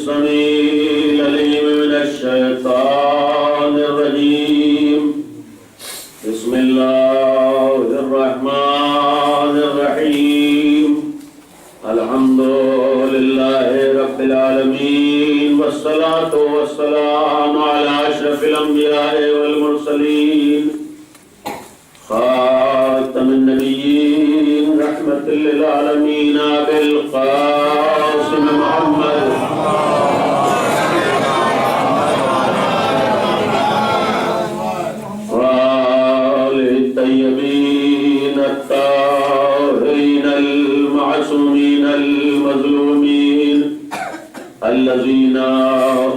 السميع العليم من الشيطان الرجيم بسم الله الرحمن الرحيم الحمد لله رب العالمين والصلاة والسلام على أشرف الأنبياء والمرسلين خاتم النبيين رحمة للعالمين بالقاسم محمد وآله الطيبين الطاهرين المعصومين المظلومين الذين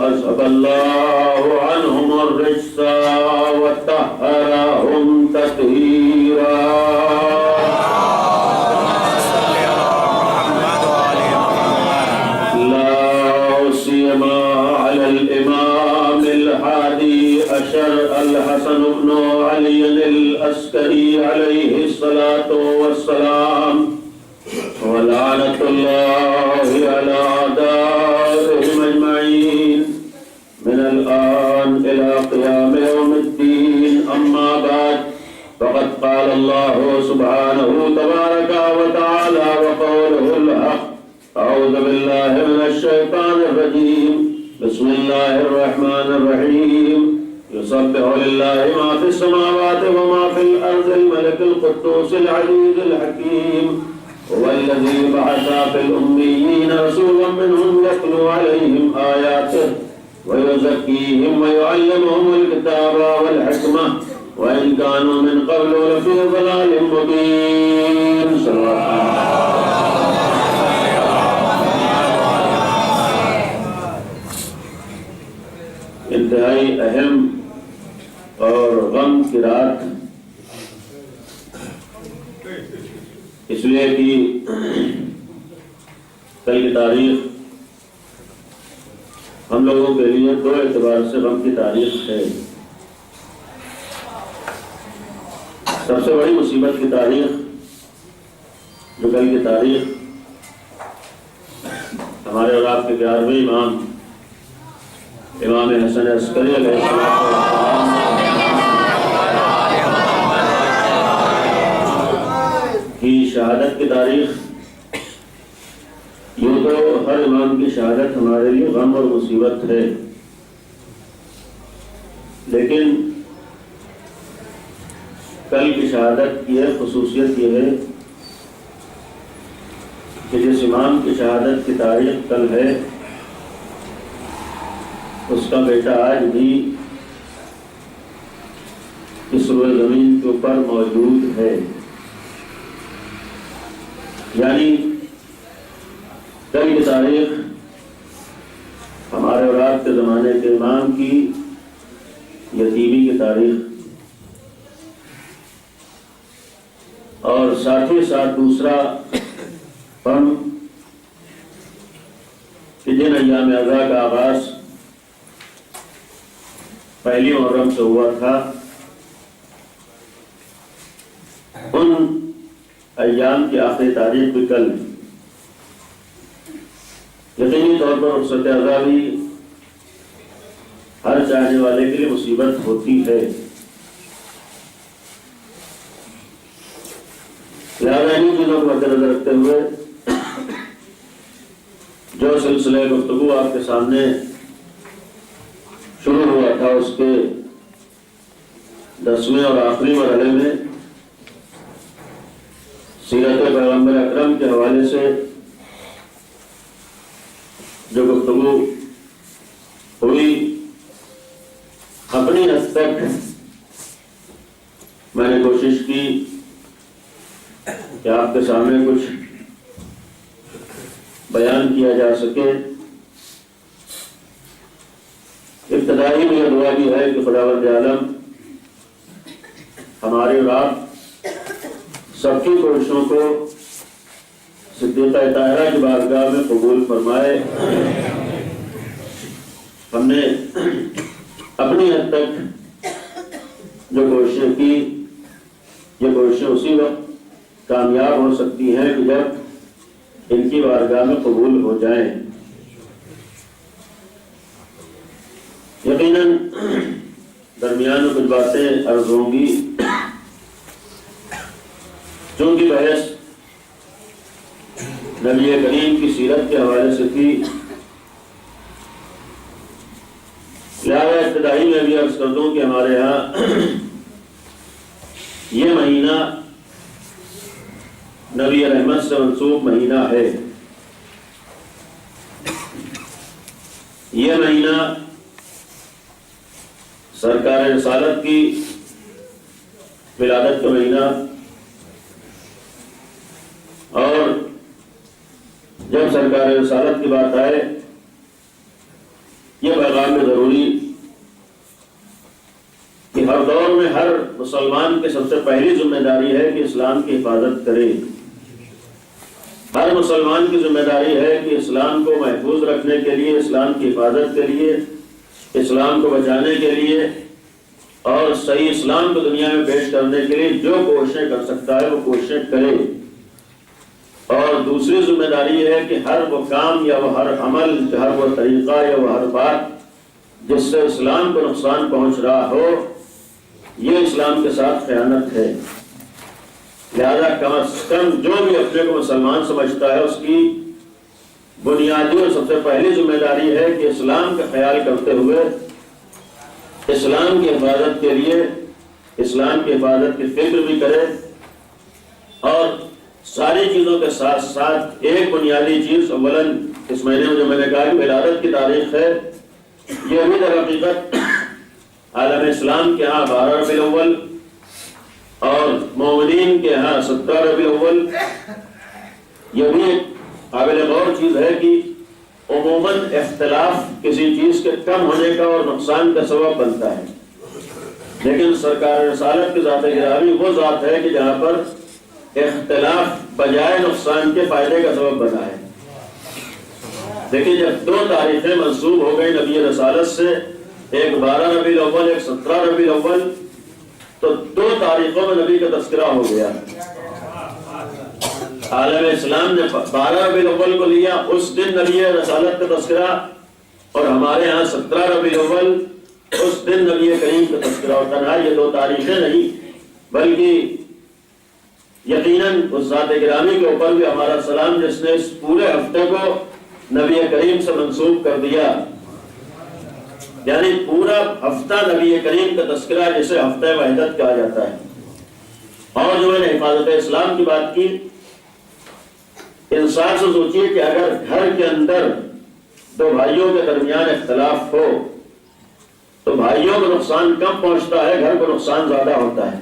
أذهب الله عنهم الرجس وطهرهم تطهيرا على الإمام الهادي أشر الحسن بن علي العسكري عليه الصلاة والسلام ولعنة الله على أعدائهم أجمعين من الآن إلى قيام يوم الدين أما بعد فقد قال الله سبحانه تبارك وتعالى وقوله الحق أعوذ بالله من الشيطان الرجيم بسم الله الرحمن الرحيم يسبح لله ما في السماوات وما في الأرض الملك القدوس العزيز الحكيم هو الذي بعث في الأميين رسولا منهم يتلو عليهم آياته ويزكيهم ويعلمهم الكتاب والحكمة وإن كانوا من قبل لفي ضلال مبين صلى الله عليه وسلم. انتہائی اہم اور غم کی رات اس لیے کہ کل کی تاریخ ہم لوگوں کے لیے دو اعتبار سے غم کی تاریخ ہے. سب سے بڑی مصیبت کی تاریخ جو کل کی تاریخ ہمارے اور آپ کے 11ویں امام حسن عسکری علیہ السلام کی شہادت کی تاریخ. یوں تو ہر امام کی شہادت ہمارے لیے غم اور مصیبت ہے، لیکن کل کی شہادت کی ایک خصوصیت یہ ہے کہ جس امام کی شہادت کی تاریخ کل ہے اس کا بیٹا آج بھی اس روئے زمین کے اوپر موجود ہے. یعنی کل کی تاریخ ہمارے اور آپ کے زمانے کے امام کی یتیمی کی تاریخ، اور ساتھ ہی ساتھ دوسرا ہم کہ جن ایام عزا کا آغاز پہلی محرم سے ہوا تھا، ان ایام کی آخری تاریخ بھی کل. یقینی طور پر رخصت عزا بھی ہر چاہنے والے کے لیے مصیبت ہوتی ہے. لہذا انہیں چیزوں کو مد نظر رکھتے ہوئے جو سلسلہ گفتگو آپ کے سامنے شروع ہوا تھا اس کے 10ویں اور آخری مرحلے میں سیرت پیغمبر اکرم کے حوالے سے جو گفتگو ہوئی، اپنی حد تک میں نے کوشش کی کہ آپ کے سامنے کچھ بیان کیا جا سکے. ابتدائی میں یہ دعا بھی ہے کہ خداوند عالم ہمارے اور آپ سب کی کوششوں کو صدیقہ طاہرہ کی بارگاہ میں قبول فرمائے. ہم نے اپنی حد تک جو کوششیں کی، یہ کوششیں اسی وقت کامیاب ہو سکتی ہیں کہ جب ان کی بارگاہ میں قبول ہو جائیں. یقیناً درمیان میں کچھ باتیں عرض ہوں گی، چونکہ بحث نبی کریم کی سیرت کے حوالے سے تھی، لہذا ابتدائی میں بھی عرض کر دوں کہ ہمارے ہاں یہ مہینہ نبی رحمت سے منسوب مہینہ ہے۔ یہ مہینہ سرکار رسالت کی ولادت کا مہینہ، اور جب سرکار رسالت کی بات آئے یہ پیغام میں ضروری کہ ہر دور میں ہر مسلمان کے سب سے پہلی ذمہ داری ہے کہ اسلام کی حفاظت کرے۔ ہر مسلمان کی ذمہ داری ہے کہ اسلام کو محفوظ رکھنے کے لیے، اسلام کی حفاظت کے لیے، اسلام کو بچانے کے لیے اور صحیح اسلام کو دنیا میں پیش کرنے کے لیے جو کوششیں کر سکتا ہے وہ کوششیں کرے۔ اور دوسری ذمہ داری یہ ہے کہ ہر وہ کام یا وہ ہر عمل، ہر وہ طریقہ یا وہ ہر بات جس سے اسلام کو نقصان پہنچ رہا ہو، یہ اسلام کے ساتھ خیانت ہے۔ لہذا کم از کم جو بھی اپنے کو مسلمان سمجھتا ہے اس کی بنیادی اور سب سے پہلی ذمہ داری ہے کہ اسلام کا خیال کرتے ہوئے اسلام کی حفاظت کے لیے اسلام کی حفاظت کی فکر بھی کرے، اور ساری چیزوں کے ساتھ ساتھ ایک بنیادی چیز اولاً اس مہینے میں جو میں نے کہا کہ ولادت کی تاریخ ہے، یہ بھی در حقیقت عالم اسلام کے ہاں 12 ربیع الاول اور مومنین کے ہاں 17 ربیع الاول۔ یہ بھی ایک قابل غور چیز ہے کہ عموماً اختلاف کسی چیز کے کم ہونے کا اور نقصان کا سبب بنتا ہے، لیکن سرکار رسالت کی ذات گرامی وہ ذات ہے کہ جہاں پر اختلاف بجائے نقصان کے فائدے کا سبب بنا ہے۔ دیکھیں جب دو تاریخیں منسوب ہو گئی نبی رسالت سے، ایک 12 ربیع الاول ایک 17 ربیع الاول، تو دو تاریخوں میں نبی کا تذکرہ ہو گیا۔ عالم اسلام نے 12 ربیع الاول کو لیا، اس دن نبی رسالت کا تذکرہ، اور ہمارے ہاں 17 ربیع الاول اس دن نبی کریم کا تذکرہ ہوتا ہے۔ یہ دو تاریخیں نہیں بلکہ یقیناً اس ذات گرامی کے اوپر بھی ہمارا سلام جس نے اس پورے ہفتے کو نبی کریم سے منسوب کر دیا، یعنی پورا ہفتہ نبی کریم کا تذکرہ جسے ہفتہ وحدت کہا جاتا ہے۔ اور جو میں نے حفاظت اسلام کی بات کی، انصاف سے سوچیے کہ اگر گھر کے اندر دو بھائیوں کے درمیان اختلاف ہو تو بھائیوں کو نقصان کم پہنچتا ہے، گھر کو نقصان زیادہ ہوتا ہے۔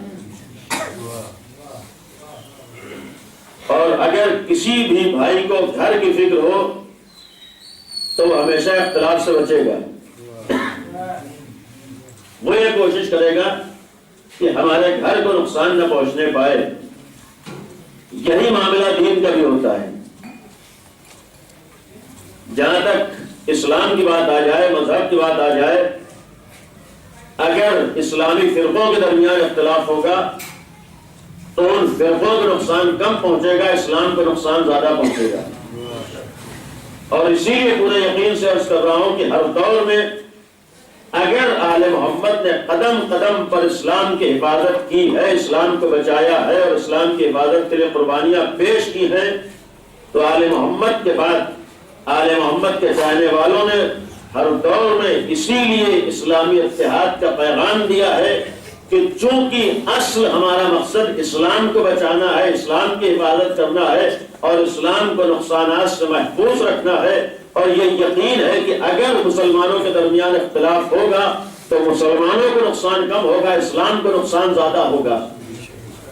اور اگر کسی بھی بھائی کو گھر کی فکر ہو تو وہ ہمیشہ اختلاف سے بچے گا، وہ یہ کوشش کرے گا کہ ہمارے گھر کو نقصان نہ پہنچنے پائے۔ یہی معاملہ دین کا بھی ہوتا ہے۔ جہاں تک اسلام کی بات آ جائے، مذہب کی بات آ جائے، اگر اسلامی فرقوں کے درمیان اختلاف ہوگا تو ان فرقوں کو نقصان کم پہنچے گا، اسلام کو نقصان زیادہ پہنچے گا۔ اور اسی لیے پورے یقین سے عرض کر رہا ہوں کہ ہر دور میں اگر آل محمد نے قدم قدم پر اسلام کی حفاظت کی ہے، اسلام کو بچایا ہے اور اسلام کی حفاظت کے لیے قربانیاں پیش کی ہیں، تو آل محمد کے بعد آل محمد کے چاہنے والوں نے ہر دور میں اسی لیے اسلامی اتحاد کا پیغام دیا ہے کہ چونکہ اصل ہمارا مقصد اسلام کو بچانا ہے، اسلام کی حفاظت کرنا ہے اور اسلام کو نقصانات سے محفوظ رکھنا ہے، اور یہ یقین ہے کہ اگر مسلمانوں کے درمیان اختلاف ہوگا تو مسلمانوں کو نقصان کم ہوگا، اسلام کو نقصان زیادہ ہوگا۔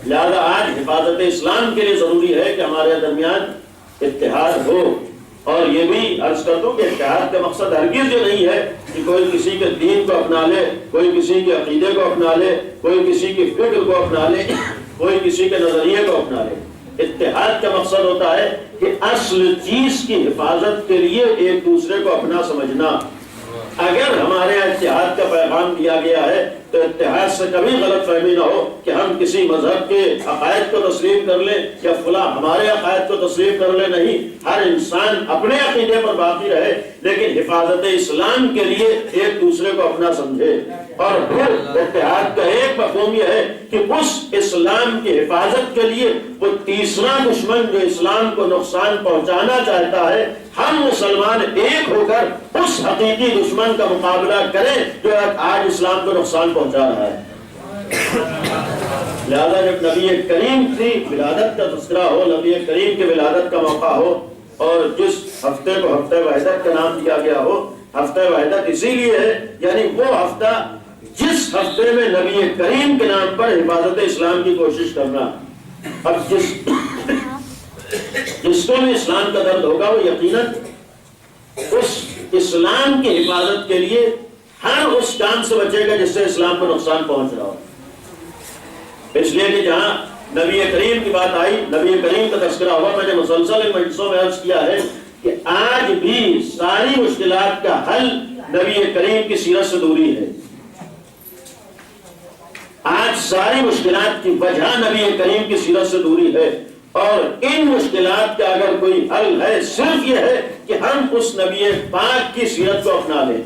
لہذا آج حفاظت اسلام کے لیے ضروری ہے کہ ہمارے درمیان اتحاد ہو۔ اور یہ بھی عرض کر دوں کہ اتحاد کا مقصد ہرگز یہ نہیں ہے کہ کوئی کسی کے دین کو اپنا لے، کوئی کسی کے عقیدے کو اپنا لے، کوئی کسی کی فکر کو اپنا لے، کوئی کسی کے نظریے کو اپنا لے۔ اتحاد کا مقصد ہوتا ہے کہ اصل چیز کی حفاظت کے لیے ایک دوسرے کو اپنا سمجھنا، اگر ہمارے یہاں اتحاد کا پیغام دیا گیا ہے تو اتحاد سے کبھی غلط فہمی نہ ہو کہ ہم کسی مذہب کے عقائد کو تسلیم کر لیں یا فلاں ہمارے عقائد کو تسلیم کر لیں. نہیں، ہر انسان اپنے عقیدے پر باقی رہے لیکن حفاظت اسلام کے لیے ایک دوسرے کو اپنا سمجھے. اور پھر اتحاد کا ایک مفہوم یہ ہے کہ اس اسلام کی حفاظت کے لیے وہ تیسرا دشمن جو اسلام کو نقصان پہنچانا چاہتا ہے، ہم مسلمان ایک ہو کر اس حقیقی دشمن کا مقابلہ کریں جو آج اسلام کو نقصان پہنچا رہا ہے. لہذا جب نبی کریم کی ولادت کا تذکرہ ہو، نبی کریم کی ولادت کا موقع ہو، اور جس ہفتے کو ہفتہ وحدت کا نام دیا گیا ہو، ہفتہ وحدت اسی لیے ہے یعنی وہ ہفتہ جس ہفتے میں نبی کریم کے نام پر حفاظت اسلام کی کوشش کرنا. اب جس کو بھی اسلام کا درد ہوگا وہ یقیناً اس اسلام کی حفاظت کے لیے ہر اس کام سے بچے گا جس سے اسلام کو نقصان پہنچ رہا ہو. اس لیے کہ جہاں نبی کریم کی بات آئی، نبی کریم کا تذکرہ ہوا، میں نے مسلسل مجلسوں میں عرض کیا ہے کہ آج بھی ساری مشکلات کا حل نبی کریم کی سیرت سے دوری ہے. آج ساری مشکلات کی وجہ نبی کریم کی سیرت سے دوری ہے، اور ان مشکلات کا اگر کوئی حل ہے صرف یہ ہے کہ ہم اس نبی پاک کی سیرت کو اپنا لیں،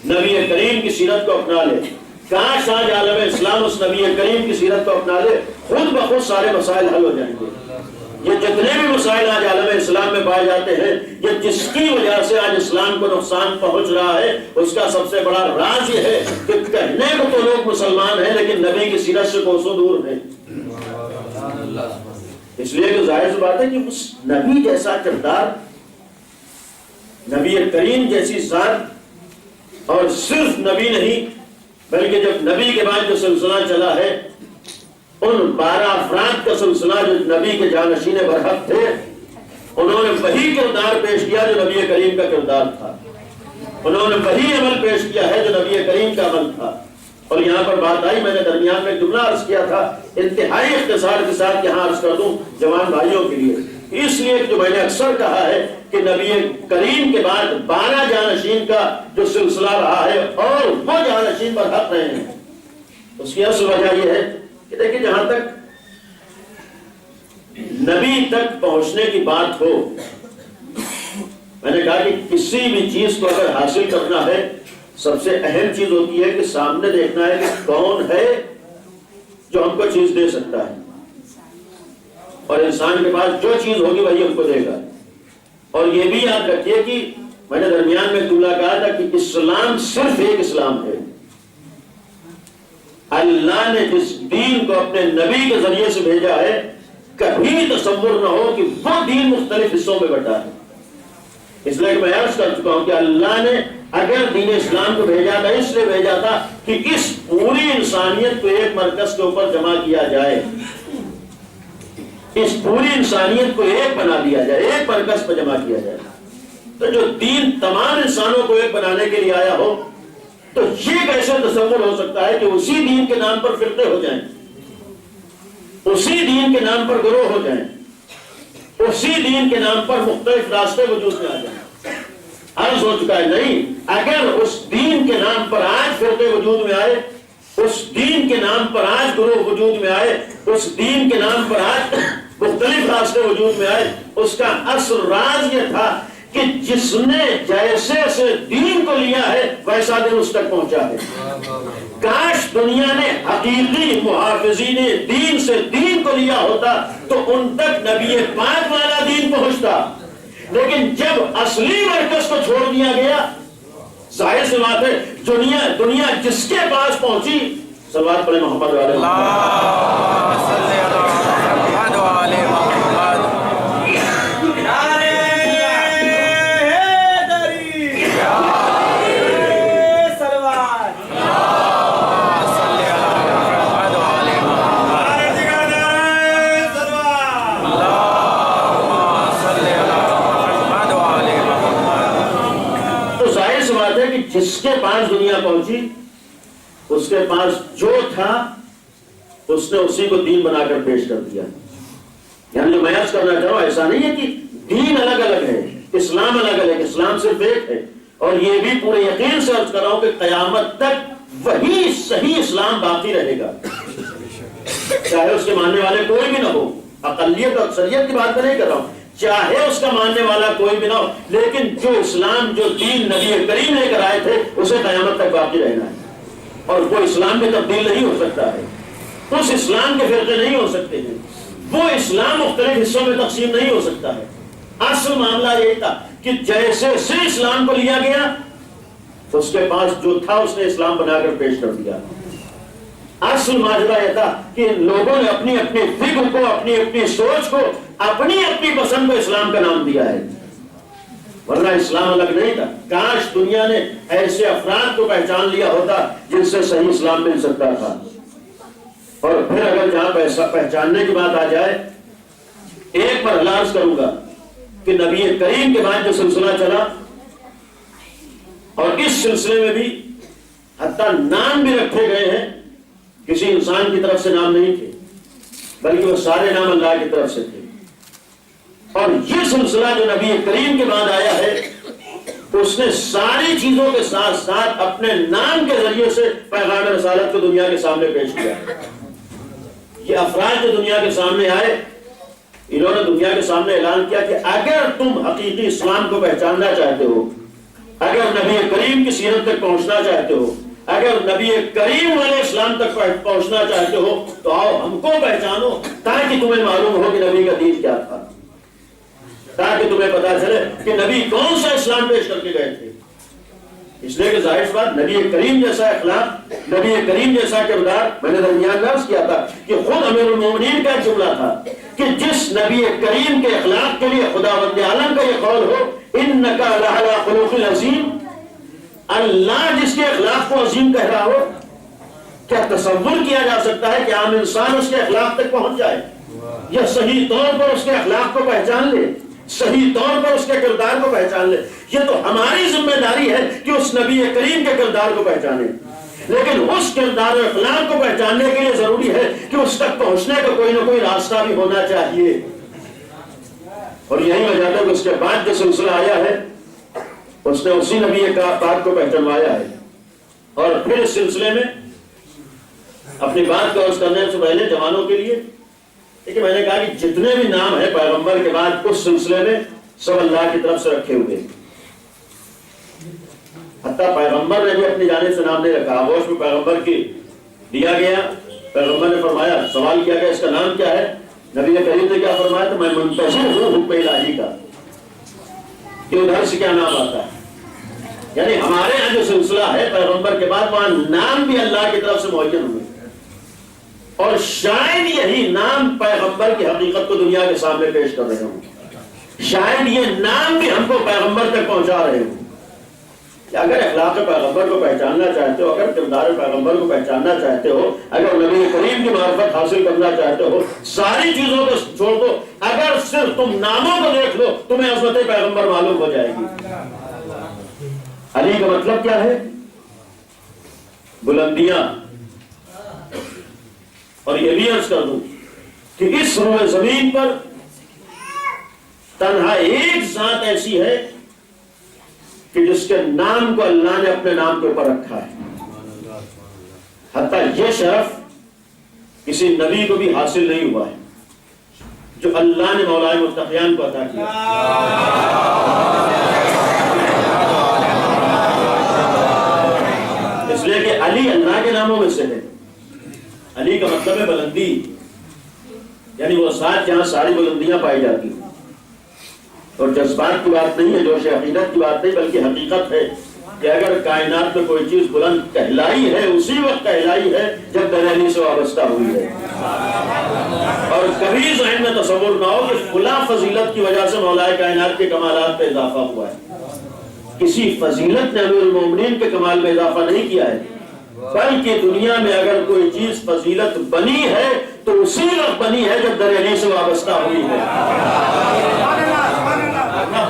نبی کریم کی سیرت کو اپنا لیں. کاش آج عالم اسلام اس نبی کریم کی سیرت کو اپنا لے، خود بخود سارے مسائل حل ہو جائیں گے. یہ جتنے بھی مسائل آج عالم اسلام میں پائے جاتے ہیں، یہ جس کی وجہ سے آج اسلام کو نقصان پہنچ رہا ہے، اس کا سب سے بڑا راز یہ ہے کہ کہنے کو تو لوگ مسلمان ہیں لیکن نبی کی سیرت سے کوسوں دور ہیں. اس لیے کہ ظاہر سی بات ہے کہ اس نبی جیسا کردار، نبی کریم جیسی ذات، اور صرف نبی نہیں بلکہ جب نبی کے بعد جو سلسلہ چلا ہے، ان 12 افراد کا سلسلہ جو نبی کے جانشین برحق تھے، انہوں نے وہی کردار پیش کیا جو نبی کریم کا کردار تھا، انہوں نے وہی عمل پیش کیا ہے جو نبی کریم کا عمل تھا. اور یہاں پر بات آئی، میں نے درمیان میں ایک جملہ عرض کیا تھا، انتہائی اختصار کے ساتھ یہاں عرض کر دوں جوان بھائیوں کے لیے. اس لیے جو میں نے اکثر کہا ہے کہ نبی کریم کے بعد 12 جانشین کا جو سلسلہ رہا ہے اور وہ جانشین پر حق رہے ہیں، اس کی اصل وجہ یہ ہے کہ دیکھیں جہاں تک نبی تک پہنچنے کی بات ہو، میں نے کہا کہ کسی بھی چیز کو اگر حاصل کرنا ہے سب سے اہم چیز ہوتی ہے کہ سامنے دیکھنا ہے کہ کون ہے جو ہم کو چیز دے سکتا ہے، اور انسان کے پاس جو چیز ہوگی وہی ہم کو دے گا. اور یہ بھی یاد رکھیے کہ میں نے درمیان میں جملہ کہا تھا کہ اسلام صرف ایک اسلام ہے. اللہ نے جس دین کو اپنے نبی کے ذریعے سے بھیجا ہے، کبھی تصور نہ ہو کہ وہ دین مختلف حصوں میں بٹا ہے. اس لیے کہ میں عرض کر چکا ہوں کہ اللہ نے اگر دین اسلام کو بھیجا تھا اس لیے بھیجا تھا کہ اس پوری انسانیت کو ایک مرکز کے اوپر جمع کیا جائے، اس پوری انسانیت کو ایک بنا دیا جائے، ایک مرکز پر جمع کیا جائے. تو جو دین تمام انسانوں کو ایک بنانے کے لیے آیا ہو تو یہ کیسے تصور ہو سکتا ہے کہ اسی دین کے نام پر فرقے ہو جائیں، اسی دین کے نام پر گروہ ہو جائیں، اسی دین کے نام پر مختلف راستے وجود میں آ جائیں. عرض ہو چکا ہے نہیں، اگر اس دین کے نام پر آج فرقے وجود میں آئے، اس دین کے نام پر آج گروہ وجود میں آئے، اس دین کے نام پر آج مختلف راستے وجود میں آئے، اس کا اصل راز یہ تھا کہ جس نے جیسے سے دین کو لیا ہے ویسا دن اس تک پہنچا ہے. کاش دنیا نے حقیقی محافظین دین سے دین کو لیا ہوتا تو ان تک نبی پاک والا دین پہنچتا، لیکن جب اصلی مرکز کو چھوڑ دیا گیا، ظاہر سی بات ہے دنیا جس کے پاس پہنچی، صلوات پڑھیں محمد علیہ جس کے پاس دنیا پہنچی، اس کے پاس جو تھا اس نے اسی کو دین بنا کر پیش کر دیا. یعنی جو میں عرض کرنا چاہوں ایسا نہیں ہے کہ دین الگ الگ ہے، اسلام الگ الگ ہے، اسلام صرف ایک ہے. اور یہ بھی پورے یقین سے عرض کر رہا ہوں کہ قیامت تک وہی صحیح اسلام باقی رہے گا، چاہے اس کے ماننے والے کوئی بھی نہ ہو. اقلیت اور اکثریت کی بات میں نہیں کر رہا ہوں، چاہے اس کا ماننے والا کوئی بھی نہ ہو، لیکن جو اسلام جو دین نبی کریم لے کر آئے تھے اسے قیامت تک باقی رہنا ہے. اور وہ اسلام میں تبدیل نہیں ہو سکتا ہے، اس اسلام کے فرقے نہیں ہو سکتے ہیں، وہ اسلام مختلف حصوں میں تقسیم نہیں ہو سکتا ہے. اصل معاملہ یہی تھا کہ جیسے سے اسلام کو لیا گیا اس کے پاس جو تھا اس نے اسلام بنا کر پیش کر دیا. اصل ماجرا یہ تھا کہ لوگوں نے اپنی اپنی فکر کو، اپنی اپنی سوچ کو، اپنی اپنی پسند کو اسلام کا نام دیا ہے، ورنہ اسلام الگ نہیں تھا. کاش دنیا نے ایسے افراد کو پہچان لیا ہوتا جن سے صحیح اسلام مل سکتا تھا. اور پھر اگر جہاں پہچاننے کی بات آ جائے، ایک پر عرض کروں گا کہ نبی کریم کے بعد جو سلسلہ چلا، اور اس سلسلے میں بھی حتیٰ نام بھی رکھے گئے ہیں، کسی انسان کی طرف سے نام نہیں تھے بلکہ وہ سارے نام اللہ کی طرف سے تھے. اور یہ سلسلہ جو نبی کریم کے بعد آیا ہے اس نے ساری چیزوں کے ساتھ ساتھ اپنے نام کے ذریعے سے پیغام رسالت کو دنیا کے سامنے پیش کیا. یہ افراد جو دنیا کے سامنے آئے، انہوں نے دنیا کے سامنے اعلان کیا کہ اگر تم حقیقی اسلام کو پہچاننا چاہتے ہو، اگر نبی کریم کی سیرت تک پہنچنا چاہتے ہو، اگر نبی کریم والے اسلام تک پہنچنا چاہتے ہو تو آؤ ہم کو پہچانو، تاکہ تمہیں معلوم ہو کہ نبی کا دین کیا تھا، تاکہ تمہیں پتا چلے کہ نبی کون سا اسلام پیش کر کے گئے تھے. اس لیے کہ ظاہر بات نبی کریم جیسا اخلاق، نبی کریم جیسا کردار، میں نے درمیان عرض کیا تھا کہ خود امیر المومنین کا ایک جملہ تھا کہ جس نبی کریم کے اخلاق کے لیے خداوند عالم کا یہ قول ہو انک لعلی خلق عظیم، اللہ جس کے اخلاق کو عظیم کہہ رہا ہو، کیا تصور کیا جا سکتا ہے کہ عام انسان اس کے اخلاق تک پہنچ جائے یا صحیح طور پر اس کے اخلاق کو پہچان لے، صحیح طور پر اس کے کردار کو پہچان لے؟ یہ تو ہماری ذمہ داری ہے کہ اس نبی کریم کے کردار کو پہچانے، لیکن اس کردار و اخلاق کو پہچاننے کے لیے ضروری ہے کہ اس تک پہنچنے کا کوئی نہ کوئی راستہ بھی ہونا چاہیے. اور یہی وجہ ہے کہ اس کے بعد جو سلسلہ آیا ہے اس نے اسی نبی پاک کو پہچانوایا ہے. اور پھر اس سلسلے میں اپنی بات کو عرض کرنے سے پہلے جوانوں کے لیے لیکن میں نے کہا کہ جتنے بھی نام ہیں پیغمبر کے بعد اس سلسلے میں سب اللہ کی طرف سے رکھے ہوئے، حتیٰ پیغمبر نے بھی اپنی جانب سے نام نہیں رکھا. آغوش میں پیغمبر کی دیا گیا، پیغمبر نے فرمایا، سوال کیا گیا اس کا نام کیا ہے، نبی کریم نے کیا فرمایا تو میں منتظر ہوں حکم الہی کا کہ ادھر سے کیا نام آتا ہے. یعنی ہمارے یہاں جو سلسلہ ہے پیغمبر کے بعد وہاں نام بھی اللہ کی طرف سے معین ہوئے، اور شاید یہی نام پیغمبر کی حقیقت کو دنیا کے سامنے پیش کر رہے ہوں، شاید یہ نام بھی ہم کو پیغمبر تک پہنچا رہے ہوں کہ اگر اخلاق پیغمبر کو پہچاننا چاہتے ہو، اگر کردار پیغمبر کو پہچاننا چاہتے ہو، اگر نبی کریم کی معرفت حاصل کرنا چاہتے ہو، ساری چیزوں کو چھوڑ دو، اگر صرف تم ناموں کو دیکھ لو تمہیں عظمت پیغمبر معلوم ہو جائے گی. علی کا مطلب کیا ہے؟ بلندیاں. اور یہ بھی عرض کر دوں کہ اس روئے زمین پر تنہا ایک ذات ایسی ہے کہ جس کے نام کو اللہ نے اپنے نام کے اوپر رکھا ہے، حتیٰ یہ شرف کسی نبی کو بھی حاصل نہیں ہوا ہے جو اللہ نے مولائے متقیان کو عطا کیا. اس لیے کہ علی اللہ کے ناموں میں سے ہے. علی کا مطلب ہے بلندی، یعنی وہ ذات جہاں ساری بلندیاں پائی جاتی ہیں. اور جذبات کی بات نہیں ہے، جوش عقیدت کی بات نہیں، بلکہ حقیقت ہے کہ اگر کائنات میں کوئی چیز بلند کہلائی ہے اسی وقت کہلائی ہے جب دلیری سے وابستہ ہوئی ہے. اور کبھی ذہن میں تصور نہ ہو کہ فلاں فضیلت کی وجہ سے مولا کائنات کے کمالات پہ اضافہ ہوا ہے. کسی فضیلت نے امیر المومنین کے کمال میں اضافہ نہیں کیا ہے، بلکہ دنیا میں اگر کوئی چیز فضیلت بنی ہے تو اسی وقت بنی ہے جب دلیری سے وابستہ ہوئی ہے.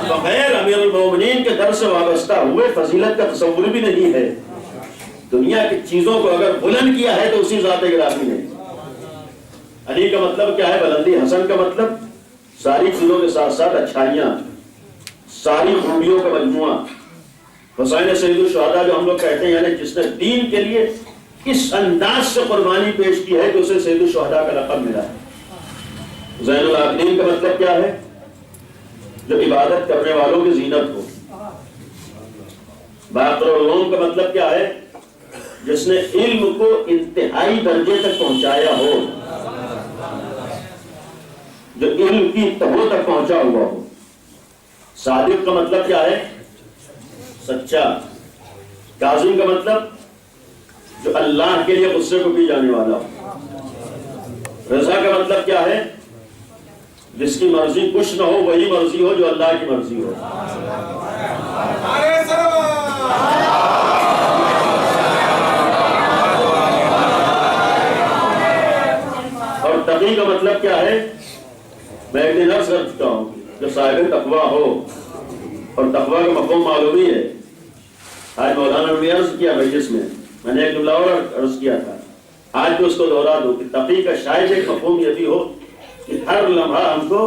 بغیر امیر المومنین کے در سے وابستہ ہوئے فضیلت کا تصور بھی نہیں ہے. دنیا کی چیزوں کو اگر بلند کیا ہے تو اسی ذات گرامی نے. علی کا مطلب کیا ہے؟ بلندی. حسن کا مطلب ساری چیزوں کے ساتھ ساتھ اچھائیاں، ساری خوبیوں کا مجموعہ. حسین سید الشہداء جو ہم لوگ کہتے ہیں، یعنی جس نے دین کے لیے اس انداز سے قربانی پیش کی ہے کہ اسے سید الشہداء کا لقب ملا ہے۔ زین العابدین کا مطلب کیا ہے؟ جو عبادت کرنے والوں کی زینت ہو۔ باقر العلوم کا مطلب کیا ہے؟ جس نے علم کو انتہائی درجے تک پہنچایا ہو، جو علم کی تہوں تک پہنچا ہوا ہو۔ صادق کا مطلب کیا ہے؟ سچا۔ کاظم کا مطلب جو اللہ کے لیے غصے کو پی جانے والا ہو۔ رضا کا مطلب کیا ہے؟ جس کی مرضی کچھ نہ ہو وہی مرضی ہو جو اللہ کی مرضی ہو۔ اور تقی کا مطلب کیا ہے؟ میں ایک دن عرض کر چکا ہوں، جو صاحب تقویٰ ہو، اور تقویٰ کا مفہوم معلوم ہی ہے۔ آج مولانا نے عرض کیا مجلس میں نے ایک جملہ اور عرض کیا تھا، آج بھی اس کو دوہرا دو کہ تقی کا شاید ایک مفہوم یہ بھی ہو کہ ہر لمحہ ہم کو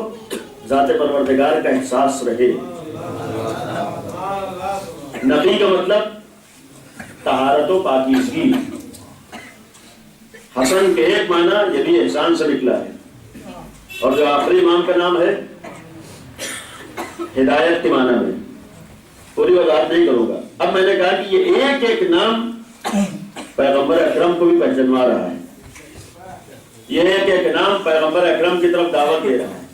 ذات پروردگار کا احساس رہے۔ نقی کا مطلب طہارت و پاکیزگی۔ حسن کے ایک معنی یہ بھی احسان سے نکلا ہے، اور جو آخری امام کا نام ہے ہدایت کے معنی میں۔ پوری وضاحت نہیں کروں گا۔ اب میں نے کہا کہ یہ ایک ایک نام پیغمبر اکرم کو بھی پہچانوا رہا ہے، یہ ایک ایک نام پیغمبر اکرم کی طرف دعوت دے رہا ہے،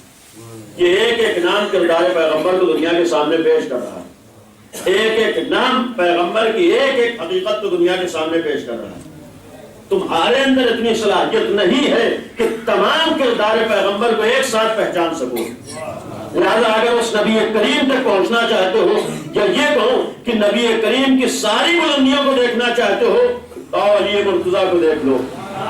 یہ ایک ایک نام کردار پیغمبر کو دنیا کے سامنے پیش کر رہا ہے، ایک ایک نام پیغمبر کی ایک ایک حقیقت کو دنیا کے سامنے پیش کر رہا ہے۔ تمہارے اندر اتنی صلاحیت نہیں ہے کہ تمام کردار پیغمبر کو ایک ساتھ پہچان سکو، لہذا اگر اس نبی کریم تک پہنچنا چاہتے ہو، یا یہ کہو کہ نبی کریم کی ساری بلندیوں کو دیکھنا چاہتے ہو، تو علی مرتضیٰ کو دیکھ لو۔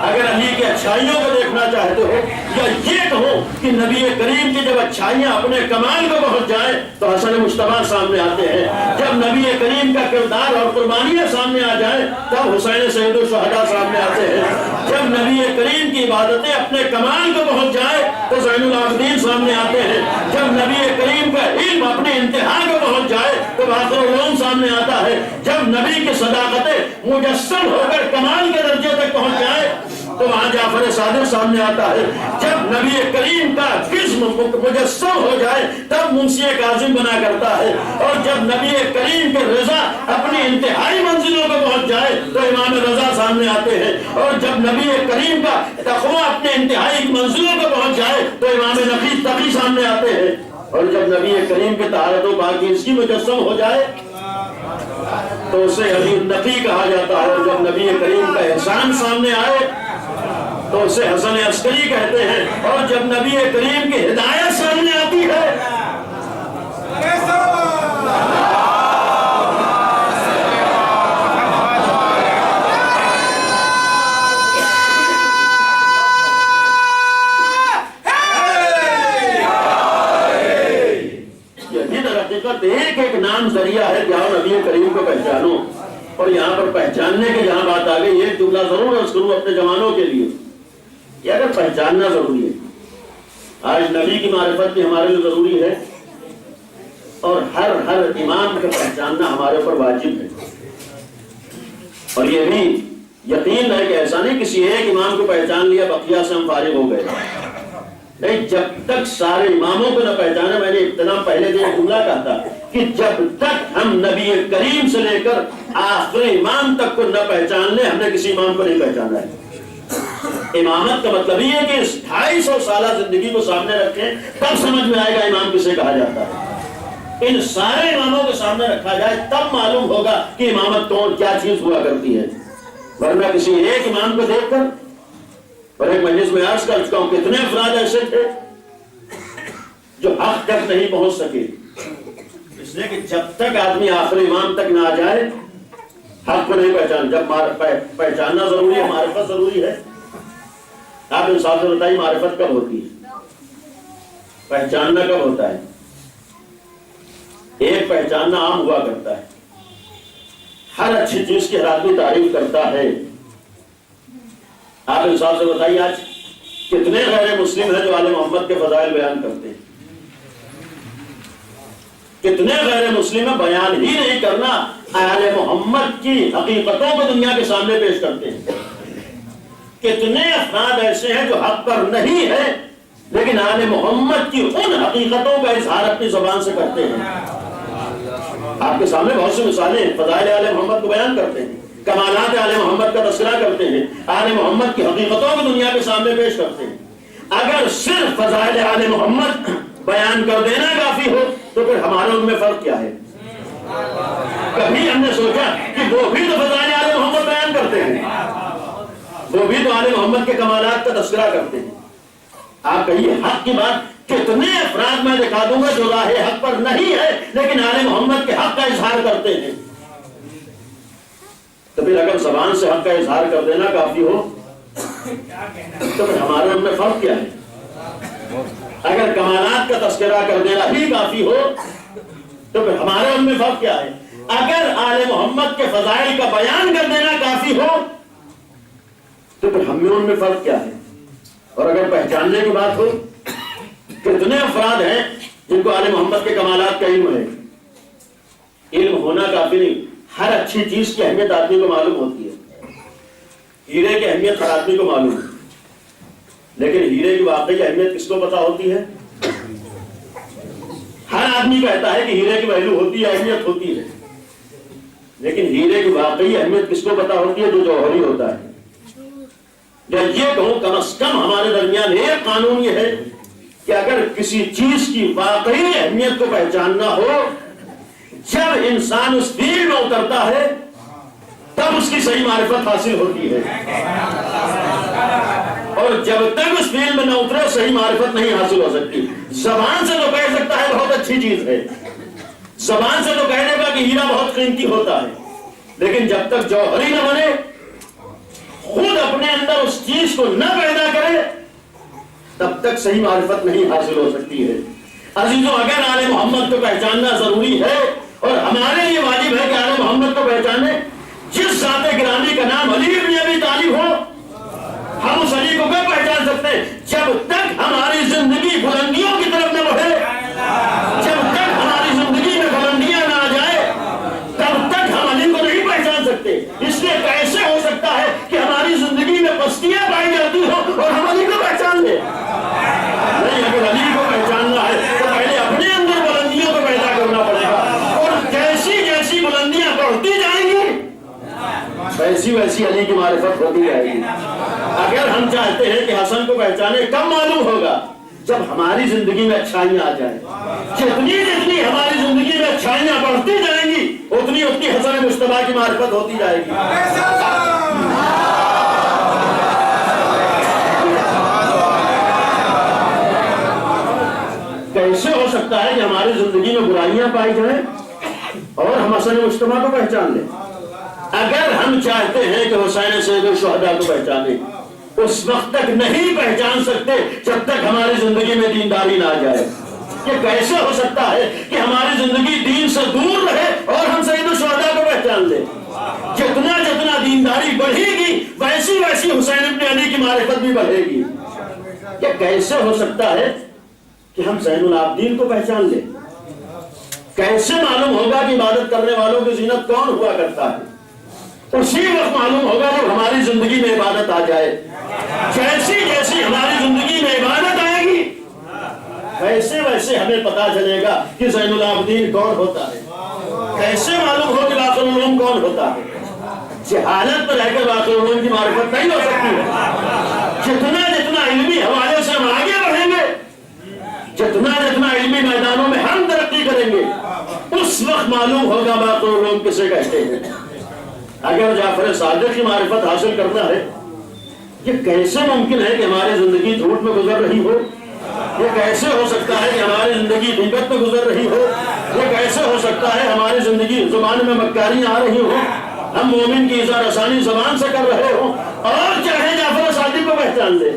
اگر علی کی اچھائیوں کو دیکھنا چاہتے ہو، یا یہ کہو کہ نبی کریم کی جب اچھائیاں اپنے کمال کو پہنچ جائیں تو حسن مصطفیٰ سامنے آتے ہیں، جب نبی کریم کا کردار اور قربانیاں سامنے آ جائیں تب حسین سید الشہداء سامنے آتے ہیں، جب نبی کریم کی عبادتیں اپنے کمال کو پہنچ جائیں تو زین العابدین سامنے آتے ہیں، جب نبی کریم کا علم اپنے انتہا کو پہنچ جائے تو باقر العلوم سامنے آتا ہے، جب نبی کی صداقتیں مجسم ہو کر کمال کے درجے تک پہنچ جائے تو وہاں جعفر صادق سامنے آتا ہے، جب نبی کریم کا جسم مجسم ہو جائے تب منشی کاظم بنا کرتا ہے، اور جب نبی کریم کے رضا اپنی انتہائی منزلوں پہ پہنچ جائے تو امام رضا سامنے آتے ہیں، اور جب نبی کریم کا تقویٰ اپنے انتہائی منزلوں پہ پہنچ جائے تو امام نقی تقی سامنے آتے ہیں، اور جب نبی کریم کے طہارت و پاکیزگی مجسم ہو جائے تو اسے علی نقی کہا جاتا ہے، اور جب نبی کریم کا احسان سامنے آئے تو اسے حسن عسکری کہتے ہیں، اور جب نبی کریم کی ہدایت سامنے آتی ہے ایک ایک نام ذریعہ ہے جہاں نبی کریم کو پہچانو۔ اور یہاں پر پہچاننے کی جہاں بات آ گئی، یہ جملہ ضرور عرض کروں اپنے جوانوں کے لیے، یہ اگر پہچاننا ضروری ہے، آج نبی کی معرفت بھی ہمارے لیے ضروری ہے، اور ہر امام کا پہچاننا ہمارے اوپر واجب ہے، اور یہ بھی یقین ہے کہ ایسا نہیں کسی ایک امام کو پہچان لیا بقیہ سے ہم فارغ ہو گئے، نہیں، جب تک سارے اماموں کو نہ پہچانے، میں نے ابتدا پہلے دن جملہ کہا تھا کہ جب تک ہم نبی کریم سے لے کر آخری امام تک کو نہ پہچان لیں ہم نے کسی امام کو نہیں پہچانا ہے۔ امامت کا مطلب یہ ہے کہ اس 250 سالہ زندگی کو سامنے رکھیں تب سمجھ میں آئے گا امام کسے کہا جاتا ہے، ان سارے اماموں کے سامنے رکھا جائے تب معلوم ہوگا کہ امامت کون کیا چیز ہوا کرتی ہے، ورنہ کسی ایک امام کو دیکھ کر، اور ایک مجلس میں عرض کر چکا ہوں کتنے افراد ایسے تھے جو حق تک نہیں پہنچ سکے، اس لیے کہ جب تک آدمی آخری امام تک نہ آ جائے حق کو نہیں پہچان۔ جب پہچاننا ضروری ہے، معرفت ضروری ہے۔ آپ انصاف سے بتائیے معرفت کب ہوتی ہے، پہچاننا کب ہوتا ہے؟ ایک پہچاننا عام ہوا کرتا ہے، ہر اچھی چیز کی ہر آدمی تعریف کرتا ہے۔ آپ انصاف سے بتائیے آج کتنے غیر مسلم ہیں جو آل محمد کے فضائل بیان کرتے ہیں؟ کتنے غیر مسلم بیان ہی نہیں کرنا آل محمد کی حقیقتوں کو دنیا کے سامنے پیش کرتے ہیں. کتنے افراد ایسے ہیں جو حق پر نہیں ہے لیکن آل محمد کی ان حقیقتوں کا اظہار اپنی زبان سے کرتے ہیں. آپ کے سامنے بہت سی مثالیں فضائل آل محمد کو بیان کرتے ہیں, کمالات آل محمد کا تذکرہ کرتے ہیں, آل محمد کی حقیقتوں کو دنیا کے سامنے پیش کرتے ہیں. اگر صرف فضائل آل محمد بیان کر دینا کافی ہو تو پھر ہمارے ان میں فرق کیا ہے؟ کبھی ہم نے سوچا کہ وہ بھی تو فضائل آل محمد بیان کرتے ہیں, وہ بھی تو آل محمد کے کمالات کا تذکرہ کرتے ہیں. آپ کہیے حق کی بات کتنے افراد میں دکھا دوں گا جو راہ حق پر نہیں ہے لیکن آل محمد کے حق کا اظہار کرتے ہیں. تو پھر اگر زبان سے حق کا اظہار کر دینا کافی ہو تو پھر ہمارے ان میں فرق کیا ہے؟ اگر کمالات کا تذکرہ کر دینا ہی کافی ہو تو پھر ہمارے ان میں فرق کیا ہے؟ اگر آل محمد کے فضائل کا بیان کر دینا کافی ہو تو پھر ہم میں ان میں فرق کیا ہے؟ اور اگر پہچاننے کی بات ہو, کتنے افراد ہیں جن کو آل محمد کے کمالات کا علم ہے؟ علم ہونا کافی نہیں, ہر اچھی چیز کی اہمیت آدمی کو معلوم ہوتی ہے. ہیرے کی اہمیت ہر آدمی کو معلوم ہے لیکن ہیرے کی واقعی اہمیت کس کو پتا ہوتی ہے؟ ہر آدمی کہتا ہے کہ ہیرے کی ویلیو ہوتی ہے, اہمیت ہوتی ہے, لیکن ہیرے کی واقعی اہمیت کس کو پتا ہوتی ہے؟ جو جوہری ہوتا ہے. یا یہ کہوں کم از کم ہمارے درمیان ایک قانون یہ ہے کہ اگر کسی چیز کی واقعی اہمیت کو پہچاننا ہو, جب انسان اس فیلڈ میں اترتا ہے تب اس کی صحیح معرفت حاصل ہوتی ہے, اور جب تک اس فیلڈ میں نہ اترے صحیح معرفت نہیں حاصل ہو سکتی. زبان سے تو کہہ سکتا ہے بہت اچھی چیز ہے, زبان سے تو کہہ دے گا کہ ہیرا بہت قیمتی ہوتا ہے, لیکن جب تک جوہری نہ بنے, خود اپنے اندر اس چیز کو نہ پیدا کرے, تب تک صحیح معرفت نہیں حاصل ہو سکتی ہے. عزیزوں, اگر آل محمد کو پہچاننا ضروری ہے اور ہمارے لیے واجب ہے کہ آل محمد کو پہچانے, جس ذات گرامی کا نام علی بن ابی طالب ہو, ہم اس علی کو کب پہچان سکتے ہیں؟ جب تک ہماری زندگی بلندیوں کی طرف نہ بڑھے, جب تک ہماری زندگی میں بلندیاں نہ آ جائے تب تک ہم علی کو نہیں پہچان سکتے. اس لیے کیسے ہو سکتا ہے کہ ہماری زندگی میں پستیاں پائی جاتی ہوں اور ہم علی کو پہچان لیں؟ نہیں, اگر علی کو پہچاننا ہے تو پہلے اپنے اندر بلندیوں کو پیدا کرنا پڑے گا, اور جیسی جیسی بلندیاں بڑھتی جائیں گی ویسی ویسی علی کی معرفت ہوتی جائے گی. اگر ہم چاہتے ہیں کہ حسن کو پہچانے, کب معلوم ہوگا؟ جب ہماری زندگی میں اچھائیاں آ جائیں. جتنی جتنی ہماری زندگی میں اچھائیاں بڑھتی جائیں گی اتنی اتنی حسن مجتبیٰ کی معرفت ہوتی جائے گی. کیسے ہو سکتا ہے کہ ہماری زندگی میں برائیاں پائی جائیں اور ہم حسن مجتبیٰ کو پہچان لیں؟ اگر ہم چاہتے ہیں کہ حسین سید الشہداء کو پہچانیں, اس وقت تک نہیں پہچان سکتے جب تک ہماری زندگی میں دینداری نہ آ جائے. یہ کیسے ہو سکتا ہے کہ ہماری زندگی دین سے دور رہے اور ہم سید الشہداء کو پہچان لیں؟ جتنا جتنا دینداری بڑھے گی ویسی ویسی حسین ابن علی کی معرفت بھی بڑھے گی. یہ کیسے ہو سکتا ہے کہ ہم زین العابدین کو پہچان لیں؟ کیسے معلوم ہوگا کہ عبادت کرنے والوں کی زینت کون ہوا کرتا ہے؟ اسی وقت معلوم ہوگا جب ہماری زندگی میں عبادت آ جائے. جیسی جیسی ہماری زندگی میں عبادت آئے گی ویسے ویسے ہمیں پتا چلے گا کہ زین العابدین کون ہوتا ہے. کیسے معلوم ہو کہ باقر العلوم کون ہوتا ہے؟ جہالت پر رہ کر باقر العلوم کی معرفت نہیں ہو سکتی ہے. جتنا جتنا علمی حوالے سے ہم آگے بڑھیں گے, جتنا جتنا علمی میدانوں میں ہم ترقی کریں گے, اس وقت معلوم ہوگا باقر العلوم کسے کہتے ہیں. اگر جعفر صادق کی معرفت حاصل کرنا ہے, یہ کیسے ممکن ہے کہ ہماری زندگی جھوٹ میں گزر رہی ہو؟ یہ کیسے ہو سکتا ہے کہ ہماری زندگی غیبت میں گزر رہی ہو؟ یہ کیسے ہو سکتا ہے ہماری زندگی زبان میں مکاریاں آ رہی ہوں, ہم مومن کی اظہار رسانی زبان سے کر رہے ہوں اور چاہے جعفر صادق کو پہچان لے؟